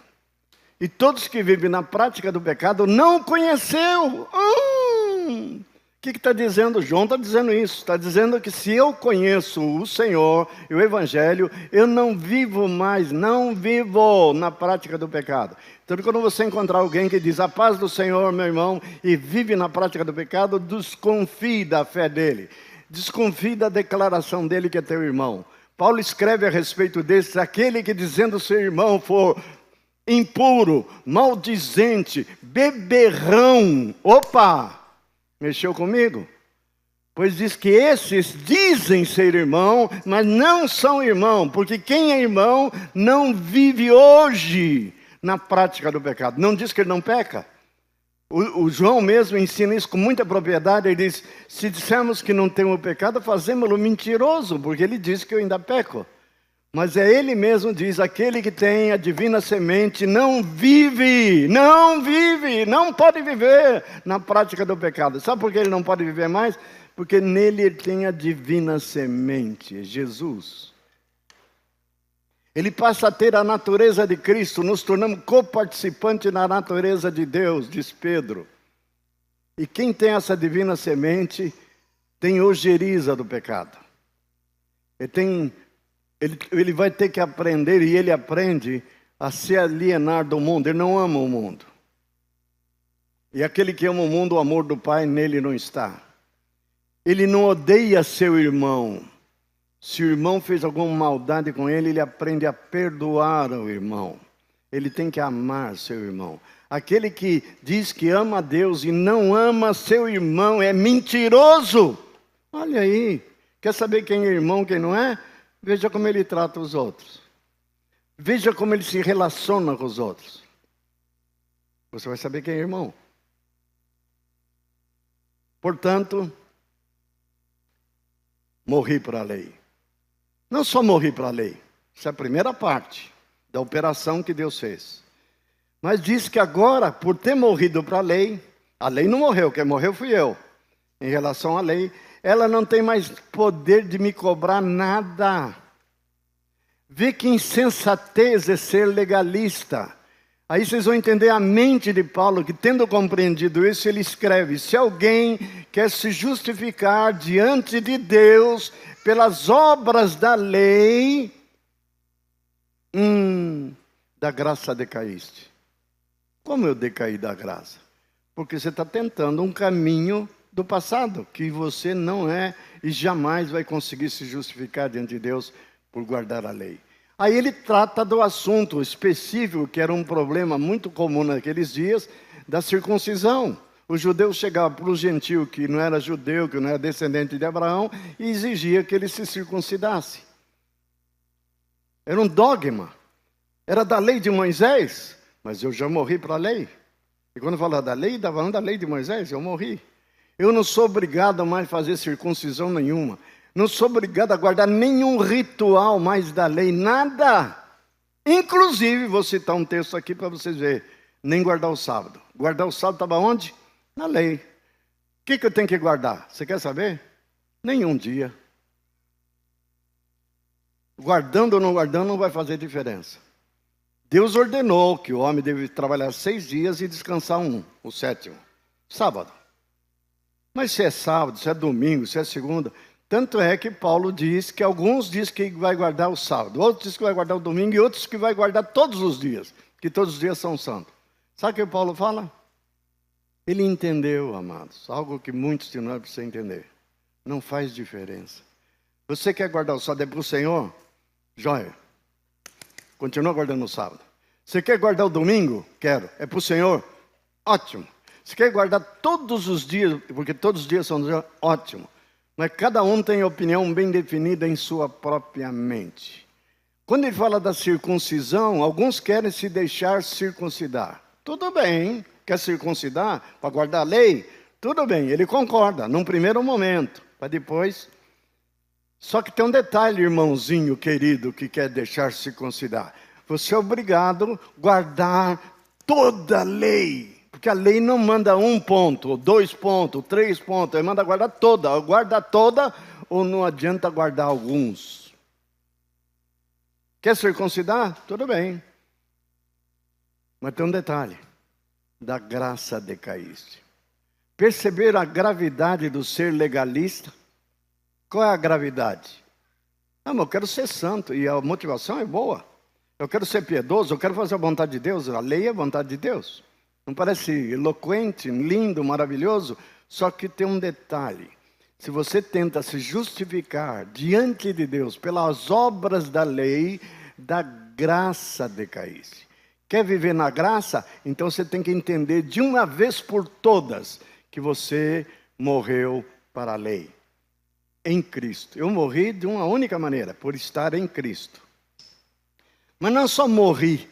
E todos que vivem na prática do pecado não conheceu. O que está dizendo? João está dizendo isso. Está dizendo que se eu conheço o Senhor e o Evangelho, eu não vivo na prática do pecado. Então, quando você encontrar alguém que diz a paz do Senhor, meu irmão, e vive na prática do pecado, desconfie da fé dele. Desconfie da declaração dele que é teu irmão. Paulo escreve a respeito desse, aquele que dizendo seu irmão for impuro, maldizente, beberrão. Opa! Mexeu comigo? Pois diz que esses dizem ser irmão, mas não são irmão, porque quem é irmão não vive hoje na prática do pecado. Não diz que ele não peca. O João mesmo ensina isso com muita propriedade. Ele diz, se dissermos que não temos pecado, fazemos-lo mentiroso, porque ele diz que eu ainda peco. Mas é ele mesmo diz, aquele que tem a divina semente não pode viver na prática do pecado. Sabe por que ele não pode viver mais? Porque nele ele tem a divina semente, Jesus. Ele passa a ter a natureza de Cristo, nos tornamos coparticipantes na natureza de Deus, diz Pedro. E quem tem essa divina semente tem ojeriza do pecado. Ele vai ter que aprender, e ele aprende a se alienar do mundo. Ele não ama o mundo. E aquele que ama o mundo, o amor do Pai nele não está. Ele não odeia seu irmão. Se o irmão fez alguma maldade com ele, ele aprende a perdoar o irmão. ele tem que amar seu irmão. Aquele que diz que ama a Deus e não ama seu irmão é mentiroso. Olha aí, quer saber quem é irmão, quem não é? Veja como ele trata os outros. Veja como ele se relaciona com os outros. Você vai saber quem é irmão. Portanto, morri para a lei. Não só morri para a lei. Essa é a primeira parte da operação que Deus fez. Mas diz que agora, por ter morrido para a lei não morreu, quem morreu fui eu. Em relação à lei, ela não tem mais poder de me cobrar nada. Vê que insensatez é ser legalista. Aí vocês vão entender a mente de Paulo, que tendo compreendido isso, ele escreve: se alguém quer se justificar diante de Deus pelas obras da lei, da graça decaíste. Como eu decaí da graça? Porque você está tentando um caminho do passado, que você não é e jamais vai conseguir se justificar diante de Deus por guardar a lei. Aí ele trata do assunto específico, que era um problema muito comum naqueles dias, da circuncisão. O judeu chegava para o gentio, que não era judeu, que não era descendente de Abraão, e exigia que ele se circuncidasse. Era um dogma. Era da lei de Moisés, mas eu já morri para a lei. E quando fala da lei, estava falando da lei de Moisés, eu morri. Eu não sou obrigado a mais fazer circuncisão nenhuma. Não sou obrigado a guardar nenhum ritual mais da lei, nada. Inclusive, vou citar um texto aqui para vocês verem. Nem guardar o sábado. Guardar o sábado estava onde? Na lei. O que eu tenho que guardar? Você quer saber? Nenhum dia. Guardando ou não guardando não vai fazer diferença. Deus ordenou que o homem deve trabalhar 6 dias e descansar o 7º. Sábado. Mas se é sábado, se é domingo, se é segunda... Tanto é que Paulo diz que alguns dizem que vai guardar o sábado, outros dizem que vai guardar o domingo e outros que vai guardar todos os dias, que todos os dias são santos. Sabe o que Paulo fala? Ele entendeu, amados, algo que muitos de nós precisam entender. Não faz diferença. Você quer guardar o sábado é para o Senhor? Joia. Continua guardando o sábado. Você quer guardar o domingo? Quero. É para o Senhor? Ótimo. Você quer guardar todos os dias, porque todos os dias são dias? Ótimo. Mas cada um tem opinião bem definida em sua própria mente. Quando ele fala da circuncisão, alguns querem se deixar circuncidar. Tudo bem, quer circuncidar para guardar a lei? Tudo bem, ele concorda, num primeiro momento, para depois... Só que tem um detalhe, irmãozinho querido, que quer deixar circuncidar. Você é obrigado a guardar toda a lei. Porque a lei não manda 1 ponto, 2 pontos, 3 pontos. Ele manda guardar toda. Guarda toda ou não adianta guardar alguns. Quer circuncidar? Tudo bem. Mas tem um detalhe. Da graça decaíste. Perceber a gravidade do ser legalista? Qual é a gravidade? Ah, mas eu quero ser santo e a motivação é boa. Eu quero ser piedoso, eu quero fazer a vontade de Deus. A lei é a vontade de Deus. Não parece eloquente, lindo, maravilhoso? Só que tem um detalhe. Se você tenta se justificar diante de Deus pelas obras da lei, da graça decaíste. Quer viver na graça? Então você tem que entender de uma vez por todas que você morreu para a lei. Em Cristo. Eu morri de uma única maneira, por estar em Cristo. Mas não só morri.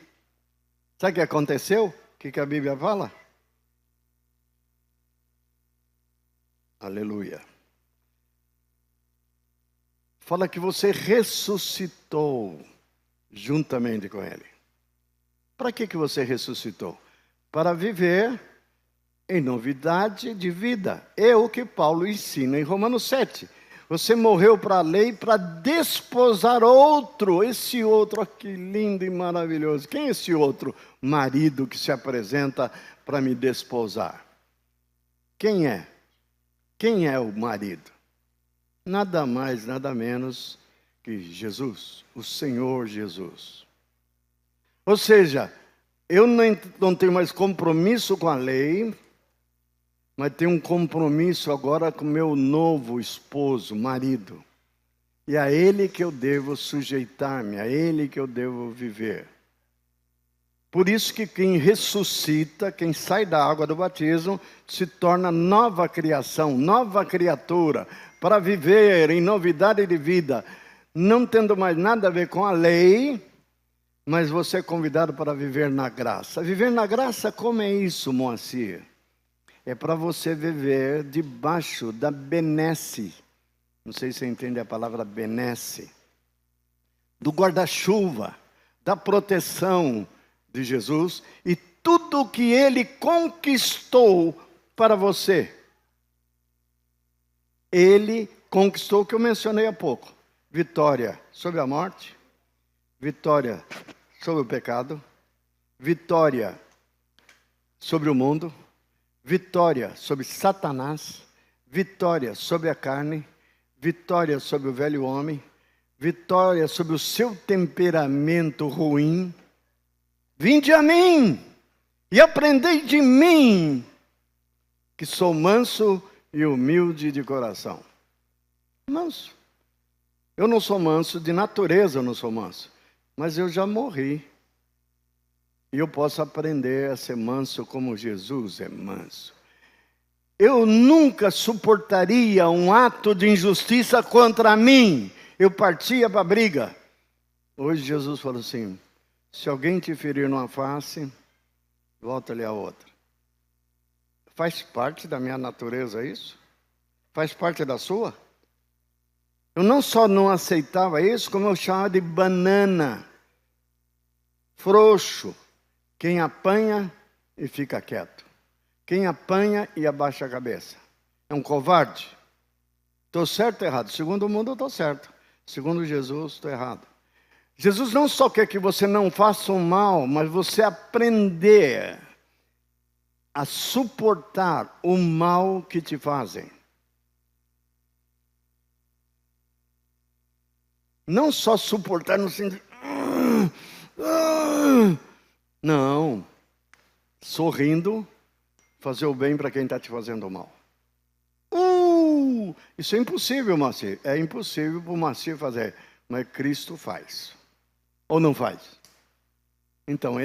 Sabe o que aconteceu? O que a Bíblia fala? Aleluia. Fala que você ressuscitou juntamente com Ele. Para que você ressuscitou? Para viver em novidade de vida. É o que Paulo ensina em Romanos 7. Você morreu para a lei para desposar outro. Esse outro aqui lindo e maravilhoso. Quem é esse outro marido que se apresenta para me desposar? Quem é? Quem é o marido? Nada mais, nada menos que Jesus, o Senhor Jesus. Ou seja, eu não tenho mais compromisso com a lei, mas tenho um compromisso agora com meu novo esposo, marido. E a ele que eu devo sujeitar-me, a ele que eu devo viver. Por isso que quem ressuscita, quem sai da água do batismo, se torna nova criação, nova criatura, para viver em novidade de vida, não tendo mais nada a ver com a lei, mas você é convidado para viver na graça. Viver na graça, como é isso, Moacir? É para você viver debaixo da benesse. Não sei se você entende a palavra benesse. Do guarda-chuva, da proteção de Jesus e tudo o que Ele conquistou para você. Ele conquistou o que eu mencionei há pouco. Vitória sobre a morte, vitória sobre o pecado, vitória sobre o mundo, vitória sobre Satanás, vitória sobre a carne, vitória sobre o velho homem, vitória sobre o seu temperamento ruim. Vinde a mim e aprendei de mim, que sou manso e humilde de coração. Manso. Eu não sou manso, de natureza eu não sou manso, mas eu já morri. E eu posso aprender a ser manso como Jesus é manso. Eu nunca suportaria um ato de injustiça contra mim. Eu partia para a briga. Hoje Jesus falou assim: se alguém te ferir numa face, volta-lhe a outra. Faz parte da minha natureza isso? Faz parte da sua? Eu não só não aceitava isso, como eu chamava de banana, frouxo. Quem apanha e fica quieto. Quem apanha e abaixa a cabeça. É um covarde. Estou certo ou errado? Segundo o mundo eu estou certo. Segundo Jesus, estou errado. Jesus não só quer que você não faça o mal, mas você aprender a suportar o mal que te fazem. Não só suportar no sentido... Não. Sorrindo, fazer o bem para quem está te fazendo o mal. Isso é impossível, Moacir. É impossível para o Moacir fazer, mas Cristo faz. Ou não faz? Então,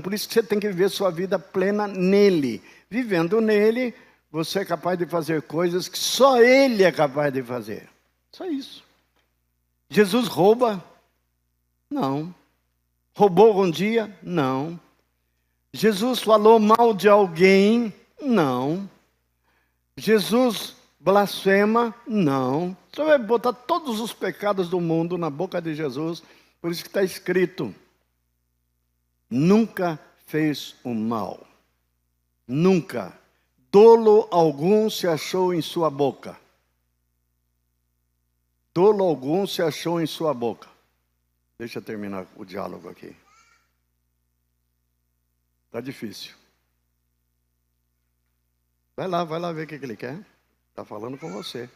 por isso que você tem que viver sua vida plena nele. Vivendo nele, você é capaz de fazer coisas que só ele é capaz de fazer. Só isso. Jesus rouba? Não. Roubou algum dia? Não. Jesus falou mal de alguém? Não. Jesus blasfema? Não. Você vai botar todos os pecados do mundo na boca de Jesus. Por isso que está escrito: nunca fez o mal. Nunca. Dolo algum se achou em sua boca. Dolo algum se achou em sua boca. Deixa eu terminar o diálogo aqui. Está difícil. Vai lá ver o que ele quer. Está falando com você.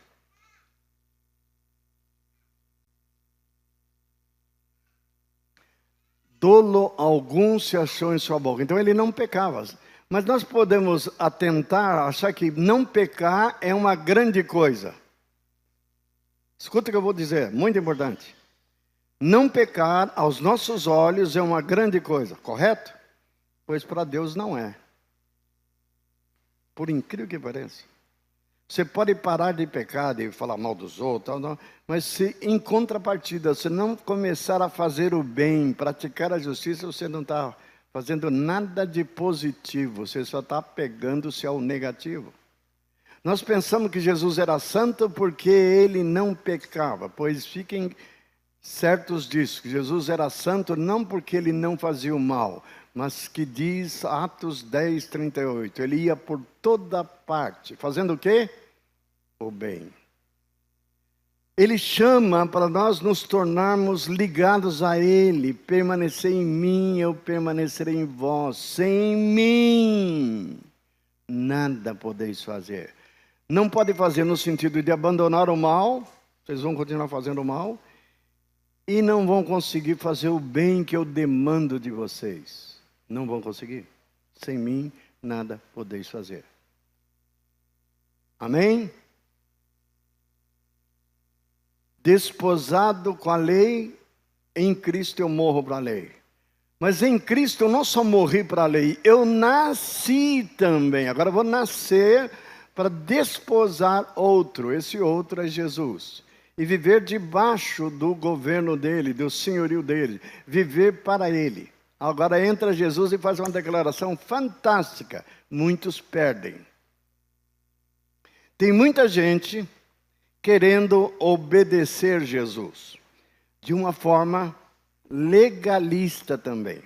Dolo algum se achou em sua boca. Então ele não pecava. Mas nós podemos atentar, achar que não pecar é uma grande coisa. Escuta o que eu vou dizer, muito importante. Não pecar aos nossos olhos é uma grande coisa, correto? Pois para Deus não é. Por incrível que pareça. Você pode parar de pecar, de falar mal dos outros, mas se em contrapartida você não começar a fazer o bem, praticar a justiça, você não está fazendo nada de positivo, você só está pegando-se ao negativo. Nós pensamos que Jesus era santo porque ele não pecava, pois fiquem certos disso, que Jesus era santo não porque ele não fazia o mal, mas que diz Atos 10, 38, ele ia por toda parte, fazendo o quê? O bem. Ele chama para nós nos tornarmos ligados a ele, permanecer em mim, eu permanecerei em vós, sem mim nada podeis fazer. Não pode fazer no sentido de abandonar o mal, vocês vão continuar fazendo o mal, e não vão conseguir fazer o bem que eu demando de vocês. Não vão conseguir. Sem mim, nada podeis fazer. Amém? Desposado com a lei, em Cristo eu morro para a lei. Mas em Cristo eu não só morri para a lei, eu nasci também. Agora eu vou nascer para desposar outro. Esse outro é Jesus. E viver debaixo do governo dele, do senhorio dele. Viver para ele. Agora entra Jesus e faz uma declaração fantástica. Muitos perdem. Tem muita gente querendo obedecer Jesus. De uma forma legalista também.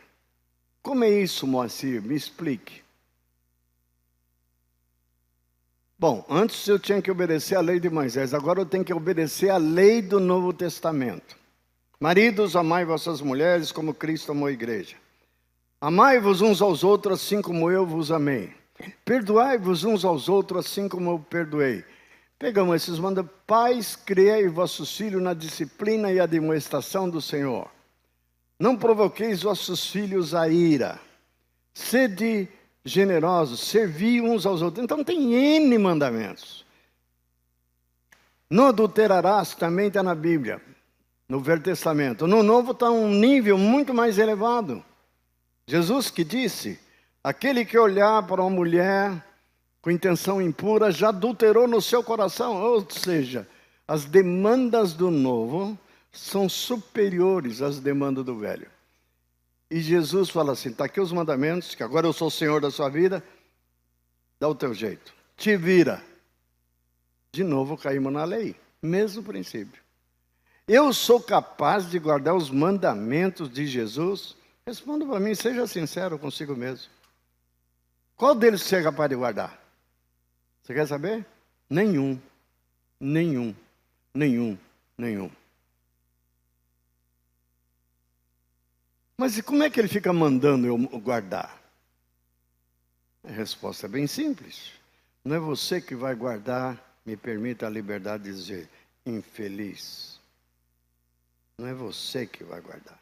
Como é isso, Moacir? Me explique. Bom, antes eu tinha que obedecer a lei de Moisés, agora eu tenho que obedecer a lei do Novo Testamento. Maridos, amai vossas mulheres como Cristo amou a igreja. Amai-vos uns aos outros assim como eu vos amei. Perdoai-vos uns aos outros assim como eu perdoei. Pegamos esses mandamentos. Pais, criai vossos filhos na disciplina e admoestação do Senhor. Não provoqueis vossos filhos a ira. Sede generosos, servi uns aos outros. Então tem N mandamentos. Não adulterarás, também está na Bíblia, no Velho Testamento. No Novo está um nível muito mais elevado. Jesus que disse, aquele que olhar para uma mulher com intenção impura já adulterou no seu coração. Ou seja, as demandas do Novo são superiores às demandas do velho. E Jesus fala assim, está aqui os mandamentos, que agora eu sou o Senhor da sua vida, dá o teu jeito, te vira. De novo caímos na lei, mesmo princípio. Eu sou capaz de guardar os mandamentos de Jesus? Responda para mim, seja sincero consigo mesmo. Qual deles você é capaz de guardar? Você quer saber? Nenhum. Mas e como é que ele fica mandando eu guardar? A resposta é bem simples. Não é você que vai guardar, me permita a liberdade de dizer, infeliz. Não é você que vai guardar.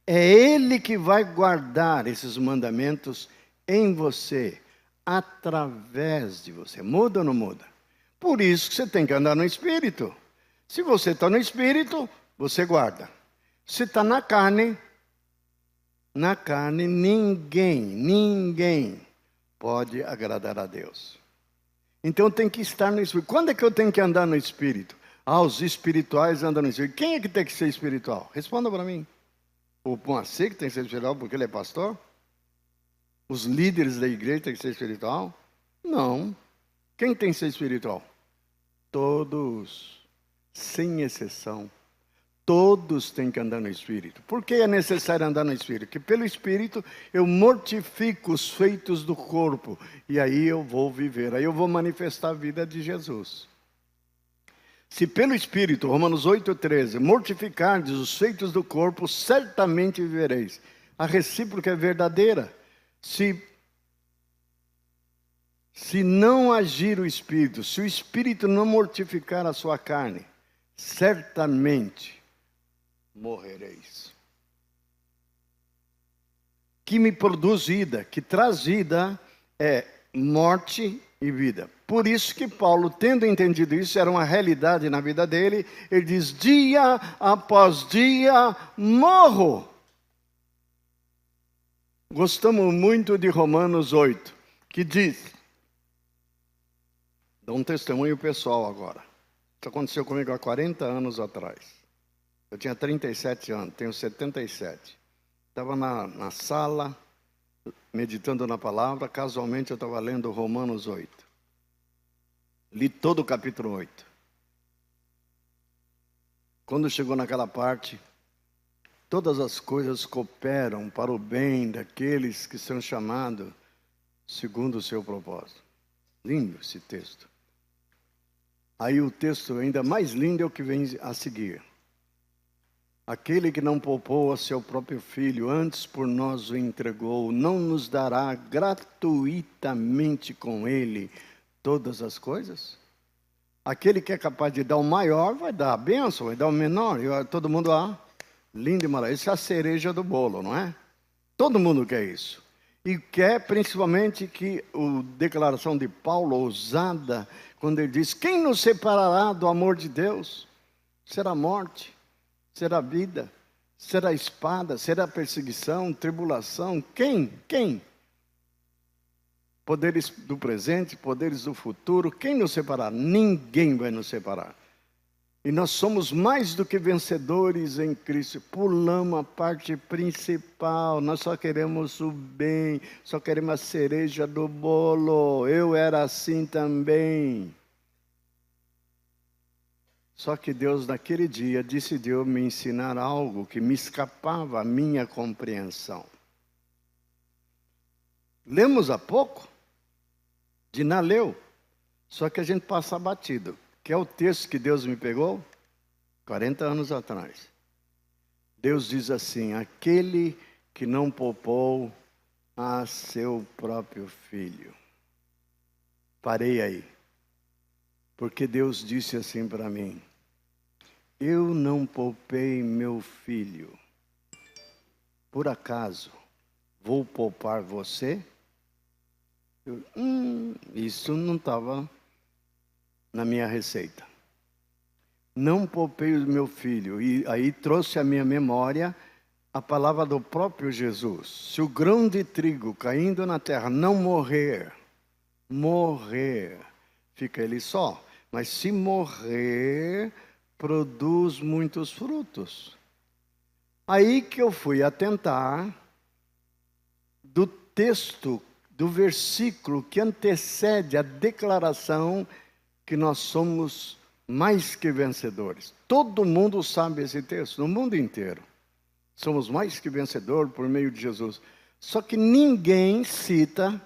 É Ele que vai guardar esses mandamentos em você, através de você. Muda ou não muda? Por isso que você tem que andar no Espírito. Se você está no Espírito, você guarda. Se está na carne, ninguém pode agradar a Deus. Então tem que estar no Espírito. Quando é que eu tenho que andar no Espírito? Os espirituais andam no Espírito. Quem é que tem que ser espiritual? Responda para mim. O Moacir que tem que ser espiritual porque ele é pastor? Os líderes da igreja têm que ser espiritual? Não. Quem tem que ser espiritual? Todos, sem exceção. Todos têm que andar no Espírito. Por que é necessário andar no Espírito? Porque pelo Espírito eu mortifico os feitos do corpo. E aí eu vou viver, aí eu vou manifestar a vida de Jesus. Se pelo Espírito, Romanos 8,13, mortificardes os feitos do corpo, certamente vivereis. A recíproca é verdadeira. Se não agir o Espírito, se o Espírito não mortificar a sua carne, certamente morrereis. Que me produz vida, que traz vida, é morte e vida. Por isso que Paulo, tendo entendido isso, era uma realidade na vida dele, ele diz, dia após dia, morro. Gostamos muito de Romanos 8, que diz, dá um testemunho pessoal agora. Isso aconteceu comigo há 40 anos atrás. Eu tinha 37 anos, tenho 77. Estava na sala, meditando na palavra, casualmente eu estava lendo Romanos 8. Li todo o capítulo 8. Quando chegou naquela parte, todas as coisas cooperam para o bem daqueles que são chamados segundo o seu propósito. Lindo esse texto. Aí o texto ainda mais lindo é o que vem a seguir. Aquele que não poupou a seu próprio filho, antes por nós o entregou, não nos dará gratuitamente com ele todas as coisas? Aquele que é capaz de dar o maior, vai dar a bênção, vai dar o menor. E todo mundo, lindo e maravilhoso. Isso é a cereja do bolo, não é? Todo mundo quer isso. E quer principalmente que a declaração de Paulo, ousada, quando ele diz, quem nos separará do amor de Deus? Será morte, será vida, Será espada? Será perseguição? Tribulação? Quem? Quem? Poderes do presente, poderes do futuro. Quem nos separar? Ninguém vai nos separar. E nós somos mais do que vencedores em Cristo. Pulamos a parte principal. Nós só queremos o bem. Só queremos a cereja do bolo. Eu era assim também. Só que Deus, naquele dia, decidiu me ensinar algo que me escapava à minha compreensão. Lemos há pouco. Diná leu. Só que a gente passa batido. Que é o texto que Deus me pegou 40 anos atrás. Deus diz assim: aquele que não poupou a seu próprio filho. Parei aí. Porque Deus disse assim para mim: eu não poupei meu filho. Por acaso, vou poupar você? Isso não estava na minha receita. Não poupei o meu filho. E aí trouxe à minha memória a palavra do próprio Jesus. Se o grão de trigo caindo na terra não morrer, fica ele só. Mas se morrer, produz muitos frutos. Aí que eu fui atentar do texto, do versículo que antecede a declaração que nós somos mais que vencedores. Todo mundo sabe esse texto, no mundo inteiro. Somos mais que vencedores por meio de Jesus. Só que ninguém cita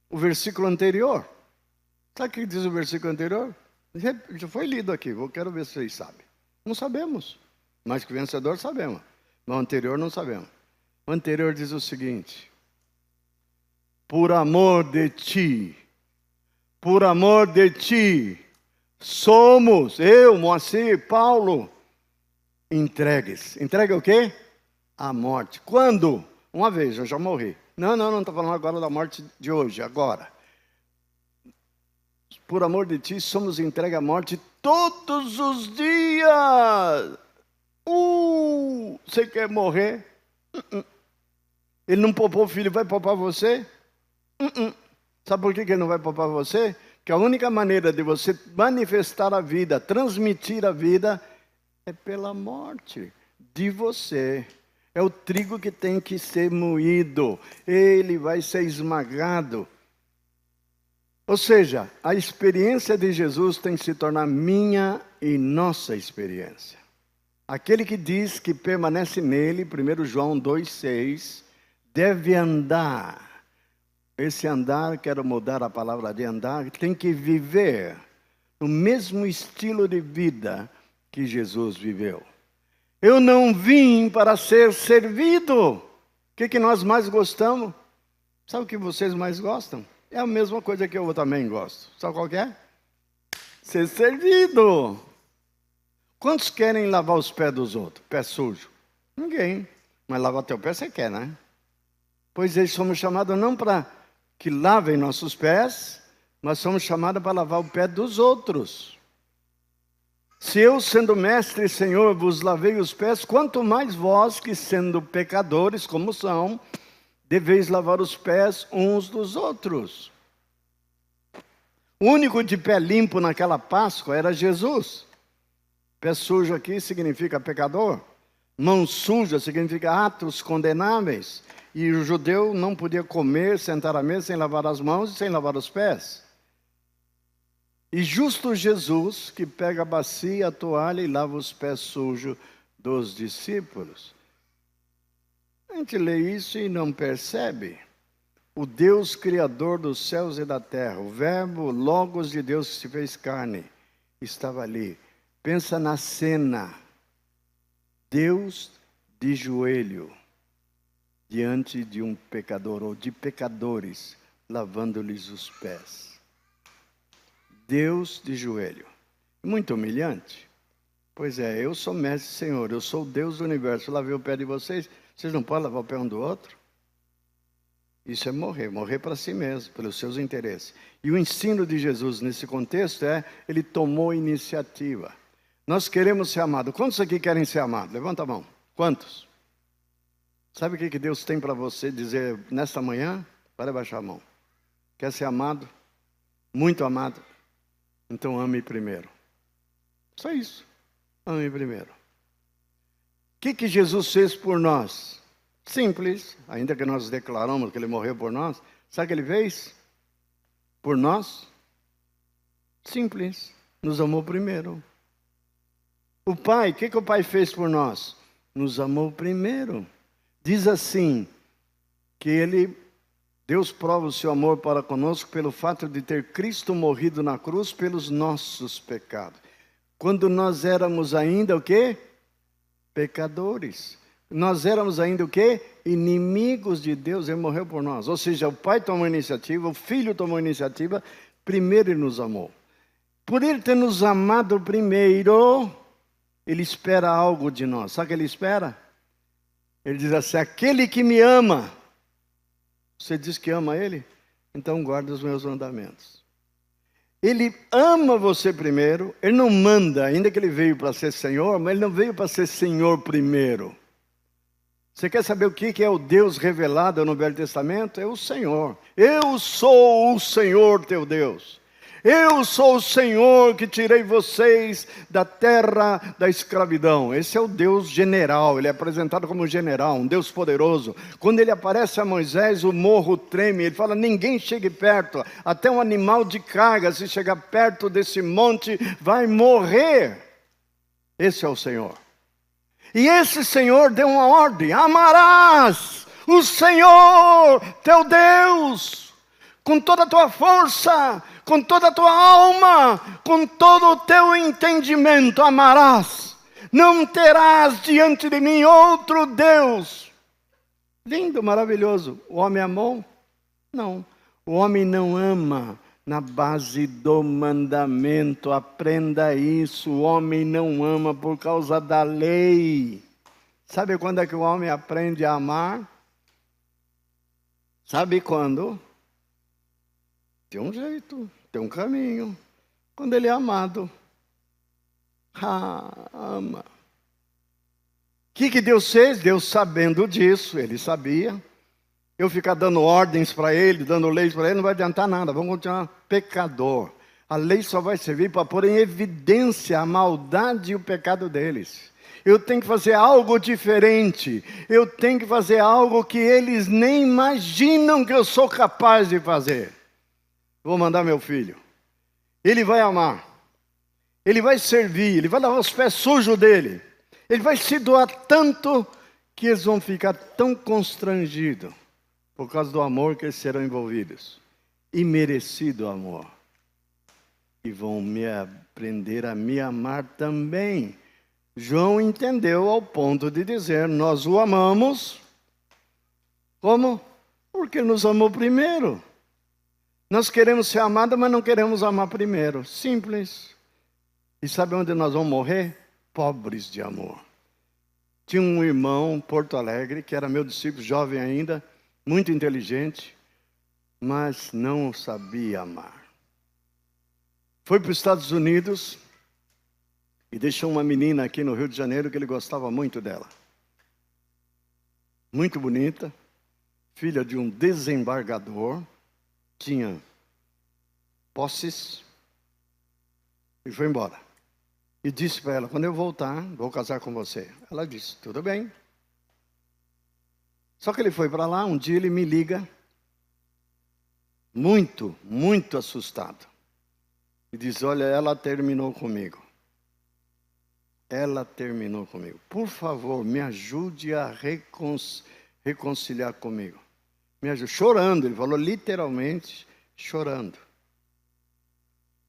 o versículo anterior. Sabe o que diz o versículo anterior? Já foi lido aqui, eu quero ver se vocês sabem. Não sabemos. Mais que vencedor sabemos. Mas o anterior não sabemos. O anterior diz o seguinte: por amor de ti, somos, eu, Moacir, Paulo, entregues. Entregue o quê? A morte. Quando? Uma vez, eu já morri. Não estou falando agora da morte de hoje, agora. Por amor de ti, somos entregues à morte todos os dias. Você quer morrer? Ele não poupou o filho, vai poupar você? Sabe por que ele não vai poupar você? Que a única maneira de você manifestar a vida, transmitir a vida, é pela morte de você. É o trigo que tem que ser moído. Ele vai ser esmagado. Ou seja, a experiência de Jesus tem que se tornar minha e nossa experiência. Aquele que diz que permanece nele, 1 João 2,6, deve andar. Esse andar, quero mudar a palavra de andar, tem que viver no mesmo estilo de vida que Jesus viveu. Eu não vim para ser servido. O que nós mais gostamos? Sabe o que vocês mais gostam? É a mesma coisa que eu também gosto. Sabe qual que é? Ser servido. Quantos querem lavar os pés dos outros? Pé sujo? Ninguém. Mas lavar teu pé você quer, né? Pois eles somos chamados não para que lavem nossos pés, mas somos chamados para lavar o pé dos outros. Se eu, sendo mestre e senhor, vos lavei os pés, quanto mais vós, que sendo pecadores como são, deveis lavar os pés uns dos outros. O único de pé limpo naquela Páscoa era Jesus. Pé sujo aqui significa pecador. Mão suja significa atos condenáveis. E o judeu não podia comer, sentar à mesa sem lavar as mãos e sem lavar os pés. E justo Jesus que pega a bacia, a toalha e lava os pés sujos dos discípulos. A gente lê isso e não percebe. O Deus criador dos céus e da terra, o verbo Logos de Deus que se fez carne, estava ali. Pensa na cena. Deus de joelho diante de um pecador ou de pecadores, lavando-lhes os pés. Deus de joelho. Muito humilhante. Pois é, eu sou mestre Senhor, eu sou o Deus do universo, lavei o pé de vocês, vocês não podem lavar o pé um do outro? Isso é morrer para si mesmo, pelos seus interesses. E o ensino de Jesus nesse contexto é, ele tomou iniciativa. Nós queremos ser amados. Quantos aqui querem ser amados? Levanta a mão. Quantos? Sabe o que Deus tem para você dizer nesta manhã? Para baixar a mão. Quer ser amado? Muito amado? Então ame primeiro. Só isso. Ame primeiro. O que Jesus fez por nós? Simples. Ainda que nós declaramos que Ele morreu por nós. Sabe o que Ele fez? Por nós? Simples. Nos amou primeiro. O Pai, o que o Pai fez por nós? Nos amou primeiro. Diz assim, que Deus prova o seu amor para conosco pelo fato de ter Cristo morrido na cruz pelos nossos pecados. Quando nós éramos ainda o quê? Pecadores. Nós éramos ainda o quê? Inimigos de Deus, Ele morreu por nós. Ou seja, o Pai tomou a iniciativa, o Filho tomou a iniciativa, primeiro Ele nos amou. Por Ele ter nos amado primeiro, Ele espera algo de nós. Sabe o que Ele espera? Ele diz assim, aquele que me ama, você diz que ama Ele? Então guarda os meus mandamentos. Ele ama você primeiro, Ele não manda, ainda que Ele veio para ser Senhor, mas Ele não veio para ser Senhor primeiro. Você quer saber o que é o Deus revelado no Velho Testamento? É o Senhor. Eu sou o Senhor teu Deus. Eu sou o Senhor que tirei vocês da terra da escravidão. Esse é o Deus general, Ele é apresentado como general, um Deus poderoso. Quando Ele aparece a Moisés, o morro treme, Ele fala, ninguém chegue perto, até um animal de carga, se chegar perto desse monte, vai morrer. Esse é o Senhor. E esse Senhor deu uma ordem, amarás o Senhor, teu Deus, com toda a tua força, com toda a tua alma, com todo o teu entendimento, amarás. Não terás diante de mim outro Deus. Lindo, maravilhoso. O homem amou? Não. O homem não ama na base do mandamento. Aprenda isso. O homem não ama por causa da lei. Sabe quando é que o homem aprende a amar? Sabe quando? Tem um jeito, tem um caminho. Quando ele é amado. Ama. O que Deus fez? Deus sabendo disso, Ele sabia. Eu ficar dando ordens para Ele, dando leis para Ele, não vai adiantar nada. Vamos continuar pecador. A lei só vai servir para pôr em evidência a maldade e o pecado deles. Eu tenho que fazer algo diferente. Eu tenho que fazer algo que eles nem imaginam que eu sou capaz de fazer. Vou mandar meu filho. Ele vai amar. Ele vai servir. Ele vai lavar os pés sujos dele. Ele vai se doar tanto que eles vão ficar tão constrangidos por causa do amor que eles serão envolvidos. Imerecido amor. E vão aprender a me amar também. João entendeu ao ponto de dizer, nós o amamos. Como? Porque ele nos amou primeiro. Nós queremos ser amados, mas não queremos amar primeiro. Simples. E sabe onde nós vamos morrer? Pobres de amor. Tinha um irmão em Porto Alegre, que era meu discípulo, jovem ainda, muito inteligente, mas não sabia amar. Foi para os Estados Unidos e deixou uma menina aqui no Rio de Janeiro que ele gostava muito dela. Muito bonita, filha de um desembargador, tinha posses e foi embora. E disse para ela, quando eu voltar, vou casar com você. Ela disse, tudo bem. Só que ele foi para lá, um dia ele me liga, muito, muito assustado. E diz, olha, ela terminou comigo. Ela terminou comigo. Por favor, me ajude a reconciliar comigo. Me ajude. Chorando, ele falou literalmente, chorando.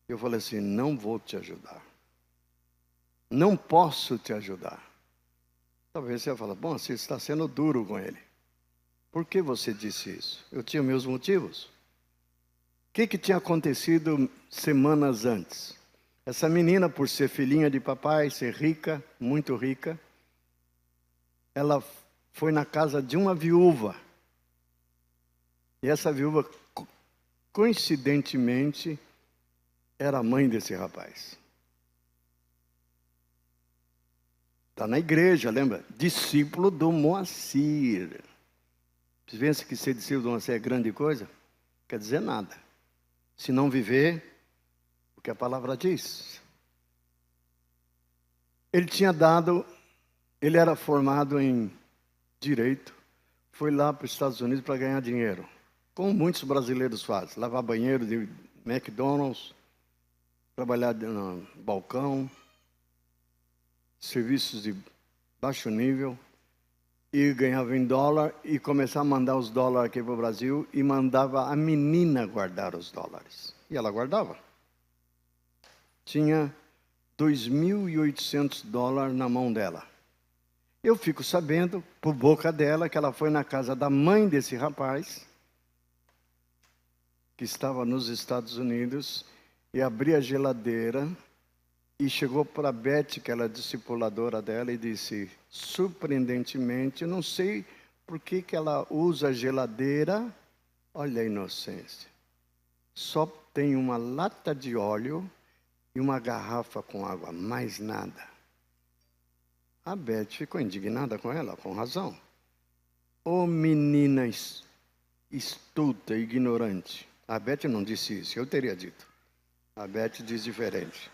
Eu falei assim, não vou te ajudar. Não posso te ajudar. Talvez você fale, bom, você está sendo duro com ele. Por que você disse isso? Eu tinha meus motivos. O que tinha acontecido semanas antes? Essa menina, por ser filhinha de papai, ser rica, muito rica, ela foi na casa de uma viúva. E essa viúva, coincidentemente, era a mãe desse rapaz. Está na igreja, lembra? Discípulo do Moacir. Você pensa que ser discípulo do Moacir é grande coisa? Quer dizer nada. Se não viver o que a palavra diz. Ele era formado em Direito, foi lá para os Estados Unidos para ganhar dinheiro. Como muitos brasileiros fazem. Lavar banheiro de McDonald's, trabalhar no balcão, serviços de baixo nível, e ganhava em dólar, e começar a mandar os dólares aqui para o Brasil, e mandava a menina guardar os dólares. E ela guardava. Tinha $2.800 na mão dela. Eu fico sabendo, por boca dela, que ela foi na casa da mãe desse rapaz, que estava nos Estados Unidos, e abriu a geladeira, e chegou para a Beth, que ela é discipuladora dela, e disse, surpreendentemente, não sei por que ela usa a geladeira, olha a inocência, só tem uma lata de óleo e uma garrafa com água, mais nada. A Beth ficou indignada com ela, com razão. Ô menina estulta, ignorante. A Beth não disse isso, eu teria dito. A Beth diz diferente.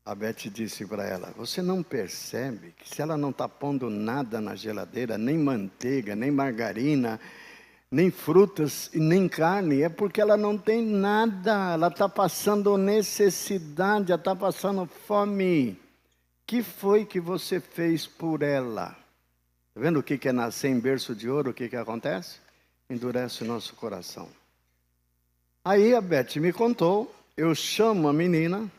A Beth disse para ela, você não percebe que se ela não está pondo nada na geladeira, nem manteiga, nem margarina, nem frutas e nem carne, é porque ela não tem nada, ela está passando necessidade, ela está passando fome. Que foi que você fez por ela? Está vendo o que é nascer em berço de ouro? O que acontece? Endurece o nosso coração. Aí a Beth me contou, eu chamo a menina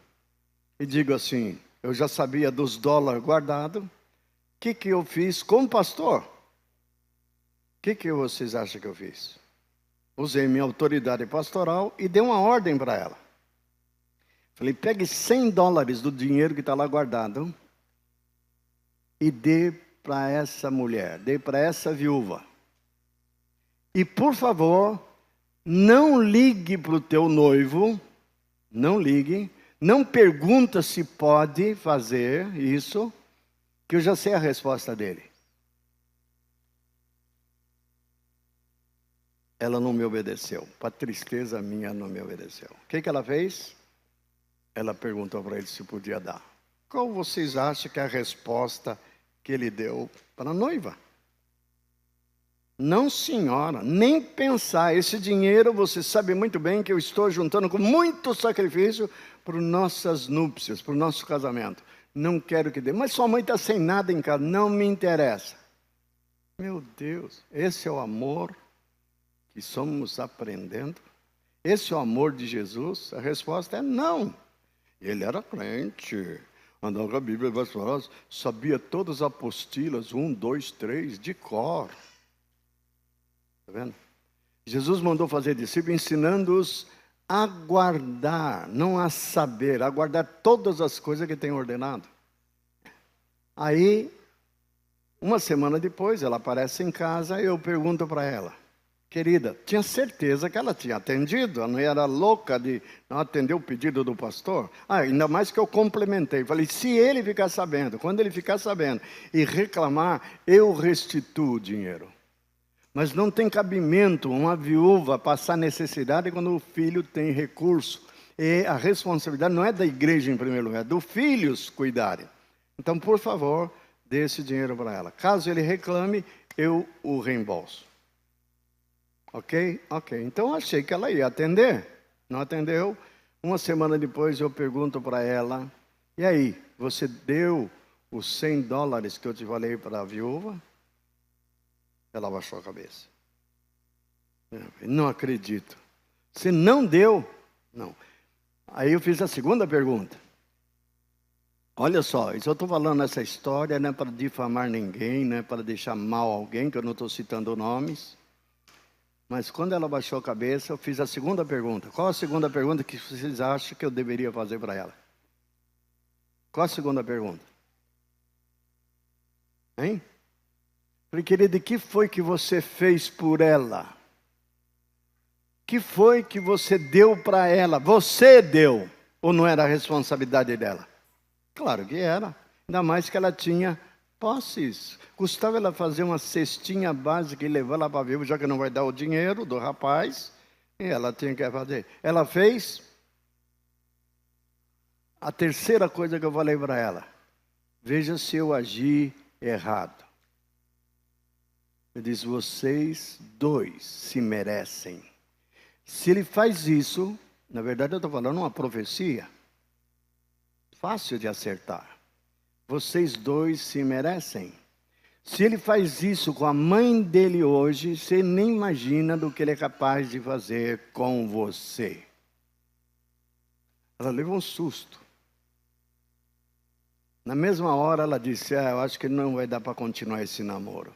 e digo assim, eu já sabia dos dólares guardados, o que eu fiz com o pastor? O que vocês acham que eu fiz? Usei minha autoridade pastoral e dei uma ordem para ela. Falei, pegue $100 do dinheiro que está lá guardado e dê para essa mulher, dê para essa viúva. E, por favor, não ligue para o teu noivo, não ligue, não pergunta se pode fazer isso, que eu já sei a resposta dele. Ela não me obedeceu. Para tristeza minha, não me obedeceu. O que ela fez? Ela perguntou para ele se podia dar. Qual vocês acham que é a resposta que ele deu para a noiva? Não, senhora, nem pensar. Esse dinheiro, você sabe muito bem que eu estou juntando com muito sacrifício para nossas núpcias, para o nosso casamento. Não quero que dê. Mas sua mãe está sem nada em casa. Não me interessa. Meu Deus, esse é o amor que estamos aprendendo? Esse é o amor de Jesus? A resposta é não. Ele era crente, andava com a Bíblia, sabia todas as apostilas, 1, 2, 3, de cor. Está vendo? Jesus mandou fazer discípulos, ensinando-os a guardar, não a saber, a guardar todas as coisas que tem ordenado. Aí, uma semana depois, ela aparece em casa e eu pergunto para ela, querida, tinha certeza que ela tinha atendido, ela não era louca de não atender o pedido do pastor? Ainda mais que eu complementei, falei, se ele ficar sabendo, quando ele ficar sabendo e reclamar, eu restituo o dinheiro. Mas não tem cabimento uma viúva passar necessidade quando o filho tem recurso. E a responsabilidade não é da igreja em primeiro lugar, é dos filhos cuidarem. Então, por favor, dê esse dinheiro para ela. Caso ele reclame, eu o reembolso. Ok? Ok. Então, achei que ela ia atender. Não atendeu. Uma semana depois, eu pergunto para ela, e aí, você deu os $100 que eu te falei para a viúva? Ela baixou a cabeça. Não acredito. Você não deu? Não. Aí eu fiz a segunda pergunta. Olha só, isso eu estou falando essa história, não é para difamar ninguém, não é para deixar mal alguém, que eu não estou citando nomes. Mas quando ela baixou a cabeça, eu fiz a segunda pergunta. Qual a segunda pergunta que vocês acham que eu deveria fazer para ela? Qual a segunda pergunta? Hein? Falei, querida, o que foi que você fez por ela? O que foi que você deu para ela? Você deu, ou não era a responsabilidade dela? Claro que era. Ainda mais que ela tinha posses. Custava ela fazer uma cestinha básica e levar lá para vivo, já que não vai dar o dinheiro do rapaz. E ela tinha que fazer. Ela fez. A terceira coisa que eu falei para ela. Veja se eu agi errado. Eu disse, vocês dois se merecem. Se ele faz isso, na verdade eu estou falando uma profecia. Fácil de acertar. Vocês dois se merecem. Se ele faz isso com a mãe dele hoje, você nem imagina do que ele é capaz de fazer com você. Ela levou um susto. Na mesma hora ela disse, eu acho que não vai dar para continuar esse namoro.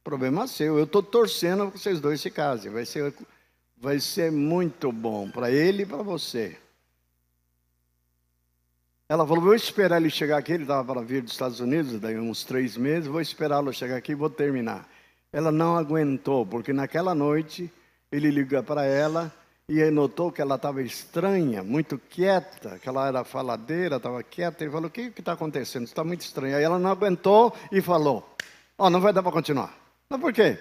Problema seu, eu estou torcendo para que vocês dois se casem. Vai ser muito bom para ele e para você. Ela falou, vou esperar ele chegar aqui, ele estava para vir dos Estados Unidos, daí uns 3 meses, vou esperá-lo chegar aqui e vou terminar. Ela não aguentou, porque naquela noite ele liga para ela e notou que ela estava estranha, muito quieta, que ela era faladeira, estava quieta. Ele falou, o que está acontecendo? Está muito estranho. Aí ela não aguentou e falou, não vai dar para continuar. Mas por quê?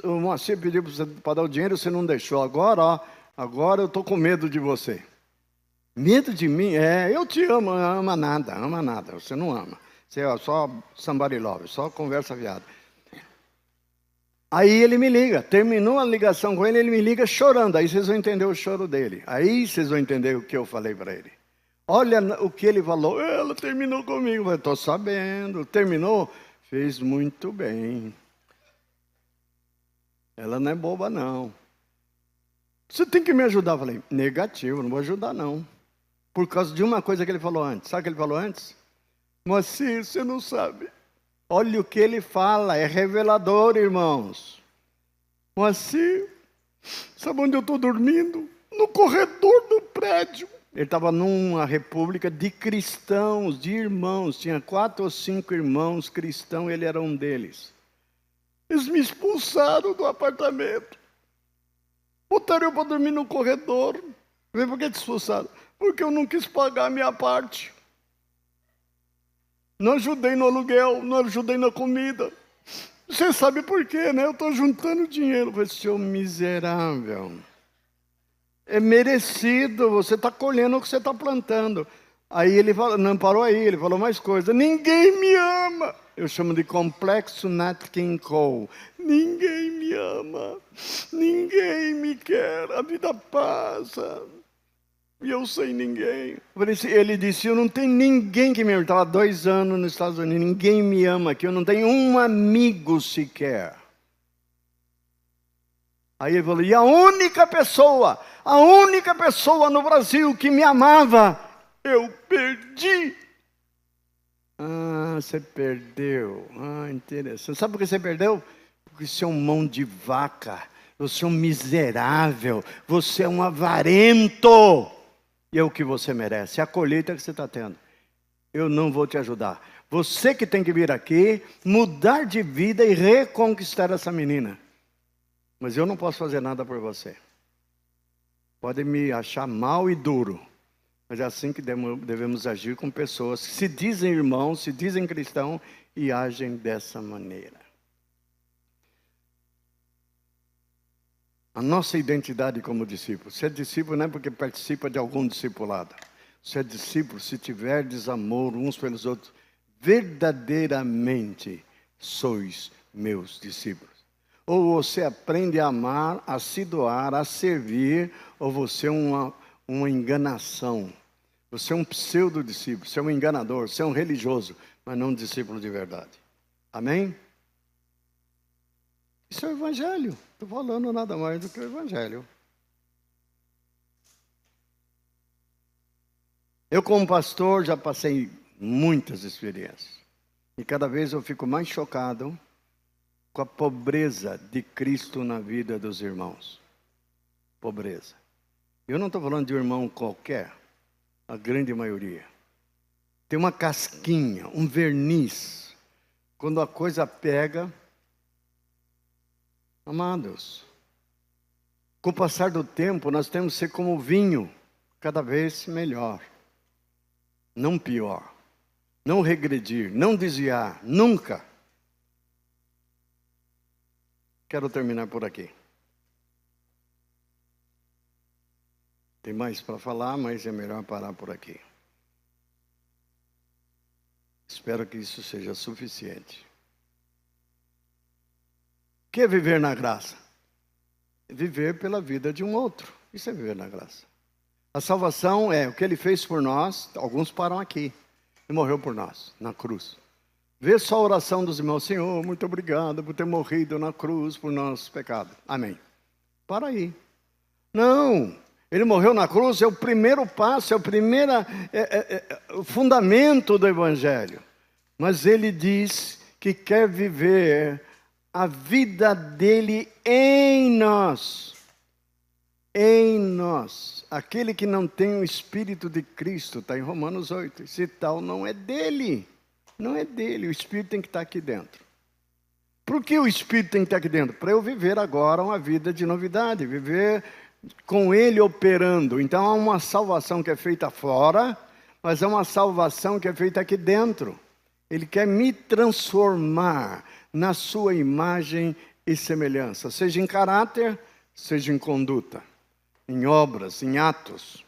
O Moacir pediu para dar o dinheiro, você não deixou. Agora eu estou com medo de você. Medo de mim? Eu te amo, ama nada, você não ama. Você é só somebody love, só conversa fiada. Aí ele me liga, terminou a ligação com ele, ele me liga chorando. Aí vocês vão entender o choro dele. Aí vocês vão entender o que eu falei para ele. Olha o que ele falou, ela terminou comigo. Eu estou sabendo, terminou? Fez muito bem. Ela não é boba não. Você tem que me ajudar. Eu falei, negativo, não vou ajudar não. Por causa de uma coisa que ele falou antes. Sabe o que ele falou antes? Moacir, você não sabe. Olha o que ele fala, é revelador, irmãos. Moacir, sabe onde eu estou dormindo? No corredor do prédio. Ele estava numa república de cristãos, de irmãos. Tinha 4 ou 5 irmãos cristãos, ele era um deles. Eles me expulsaram do apartamento. Botaram eu para dormir no corredor. Por que te expulsaram? Porque eu não quis pagar a minha parte. Não ajudei no aluguel, não ajudei na comida. Você sabe por quê, né? Eu estou juntando dinheiro. Eu falei, seu miserável. É merecido, você está colhendo o que você está plantando. Aí ele falou, não parou aí, ele falou mais coisa. Ninguém me ama. Eu chamo de complexo Nat King Cole. Ninguém me ama. Ninguém me quer. A vida passa. E eu sem ninguém. Ele disse, eu não tenho ninguém que me ama. Eu estava 2 anos nos Estados Unidos. Ninguém me ama aqui. Eu não tenho um amigo sequer. Aí ele falou, e a única pessoa no Brasil que me amava, eu perdi. Você perdeu. Interessante. Sabe por que você perdeu? Porque você é um mão de vaca. Você é um miserável. Você é um avarento. E é o que você merece. É a colheita que você está tendo. Eu não vou te ajudar. Você que tem que vir aqui, mudar de vida e reconquistar essa menina. Mas eu não posso fazer nada por você. Pode me achar mal e duro. Mas é assim que devemos agir com pessoas que se dizem irmãos, se dizem cristãos e agem dessa maneira. A nossa identidade como discípulo. Você é discípulo não é porque participa de algum discipulado. Você é discípulo se tiver desamor uns pelos outros. Verdadeiramente sois meus discípulos. Ou você aprende a amar, a se doar, a servir, ou você é uma enganação. Você é um pseudo-discípulo, você é um enganador, você é um religioso, mas não um discípulo de verdade. Amém? Isso é o Evangelho. Estou falando nada mais do que o Evangelho. Eu, como pastor, já passei muitas experiências. E cada vez eu fico mais chocado com a pobreza de Cristo na vida dos irmãos. Pobreza. Eu não estou falando de um irmão qualquer, a grande maioria. Tem uma casquinha, um verniz. Quando a coisa pega, amados, com o passar do tempo, nós temos que ser como o vinho, cada vez melhor, não pior. não regredir, não desviar, nunca. Quero terminar por aqui. Tem mais para falar, mas é melhor parar por aqui. Espero que isso seja suficiente. O que é viver na graça? Viver pela vida de um outro. Isso é viver na graça. A salvação é o que Ele fez por nós. Alguns param aqui. Ele morreu por nós, na cruz. Vê só a oração dos irmãos. Senhor, muito obrigado por ter morrido na cruz por nossos pecados. Amém. Para aí. Não. Ele morreu na cruz, é o primeiro passo, é o fundamento do Evangelho. Mas Ele diz que quer viver a vida dele em nós. Em nós. Aquele que não tem o Espírito de Cristo, está em Romanos 8. Esse tal não é dele. Não é dele. O Espírito tem que estar aqui dentro. Por que o Espírito tem que estar aqui dentro? Para eu viver agora uma vida de novidade. Viver com Ele operando. Então há uma salvação que é feita fora, mas é uma salvação que é feita aqui dentro. Ele quer me transformar na sua imagem e semelhança, seja em caráter, seja em conduta, em obras, em atos.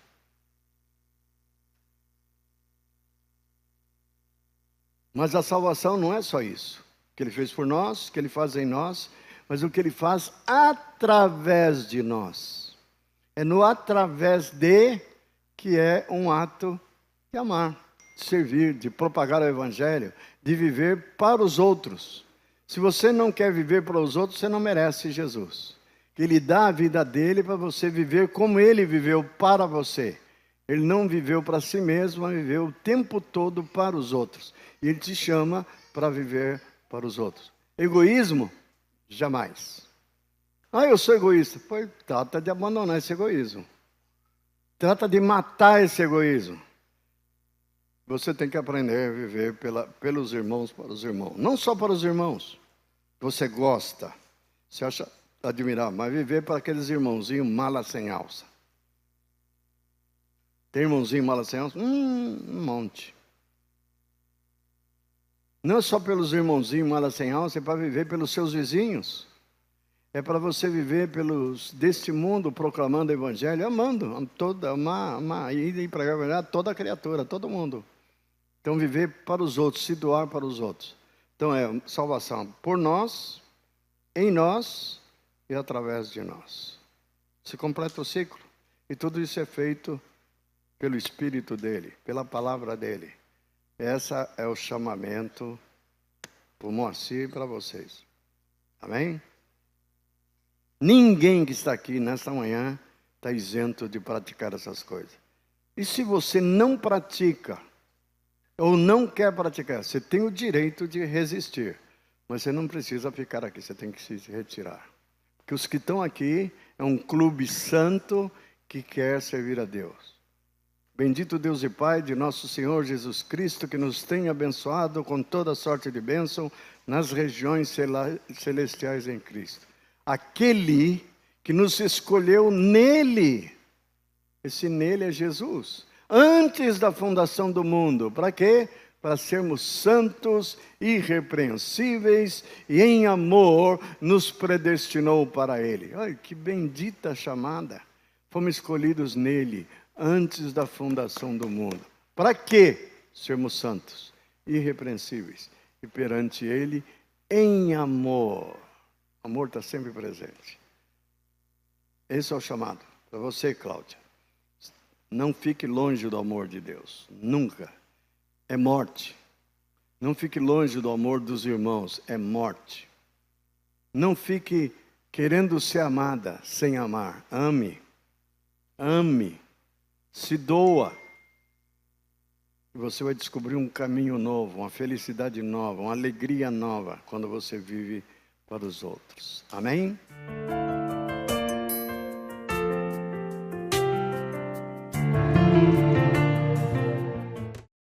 Mas a salvação não é só isso. O que Ele fez por nós, o que Ele faz em nós, mas o que Ele faz através de nós. É no através de que é um ato de amar, de servir, de propagar o Evangelho, de viver para os outros. Se você não quer viver para os outros, você não merece Jesus. Ele dá a vida dele para você viver como Ele viveu para você. Ele não viveu para si mesmo, mas viveu o tempo todo para os outros. E Ele te chama para viver para os outros. Egoísmo? Jamais. Eu sou egoísta. Pois trata de abandonar esse egoísmo. Trata de matar esse egoísmo. Você tem que aprender a viver pelos irmãos, para os irmãos. Não só para os irmãos. Você gosta, você acha admirável, mas viver para aqueles irmãozinhos mala sem alça. Tem irmãozinho mala sem alça? Um monte. Não é só pelos irmãozinhos mala sem alça, é para viver pelos seus vizinhos. É para você viver deste mundo, proclamando o Evangelho, amando, amar e pregar toda a criatura, todo mundo. Então, viver para os outros, se doar para os outros. Então, é salvação por nós, em nós e através de nós. Se completa o ciclo. E tudo isso é feito pelo Espírito dEle, pela palavra dEle. Esse é o chamamento para o Moacir e para vocês. Amém? Ninguém que está aqui nesta manhã está isento de praticar essas coisas. E se você não pratica, ou não quer praticar, você tem o direito de resistir. Mas você não precisa ficar aqui, você tem que se retirar. Porque os que estão aqui é um clube santo que quer servir a Deus. Bendito Deus e Pai de nosso Senhor Jesus Cristo, que nos tem abençoado com toda sorte de bênção nas regiões celestiais em Cristo. Aquele que nos escolheu nele, esse nele é Jesus, antes da fundação do mundo. Para quê? Para sermos santos, irrepreensíveis e em amor nos predestinou para Ele. Olha que bendita chamada. Fomos escolhidos nele antes da fundação do mundo. Para quê? Sermos santos, irrepreensíveis e perante Ele em amor. O amor está sempre presente. Esse é o chamado. Para você, Cláudia. Não fique longe do amor de Deus. Nunca. É morte. Não fique longe do amor dos irmãos. É morte. Não fique querendo ser amada sem amar. Ame. Ame. Se doa. E você vai descobrir um caminho novo, uma felicidade nova, uma alegria nova quando você vive para os outros. Amém?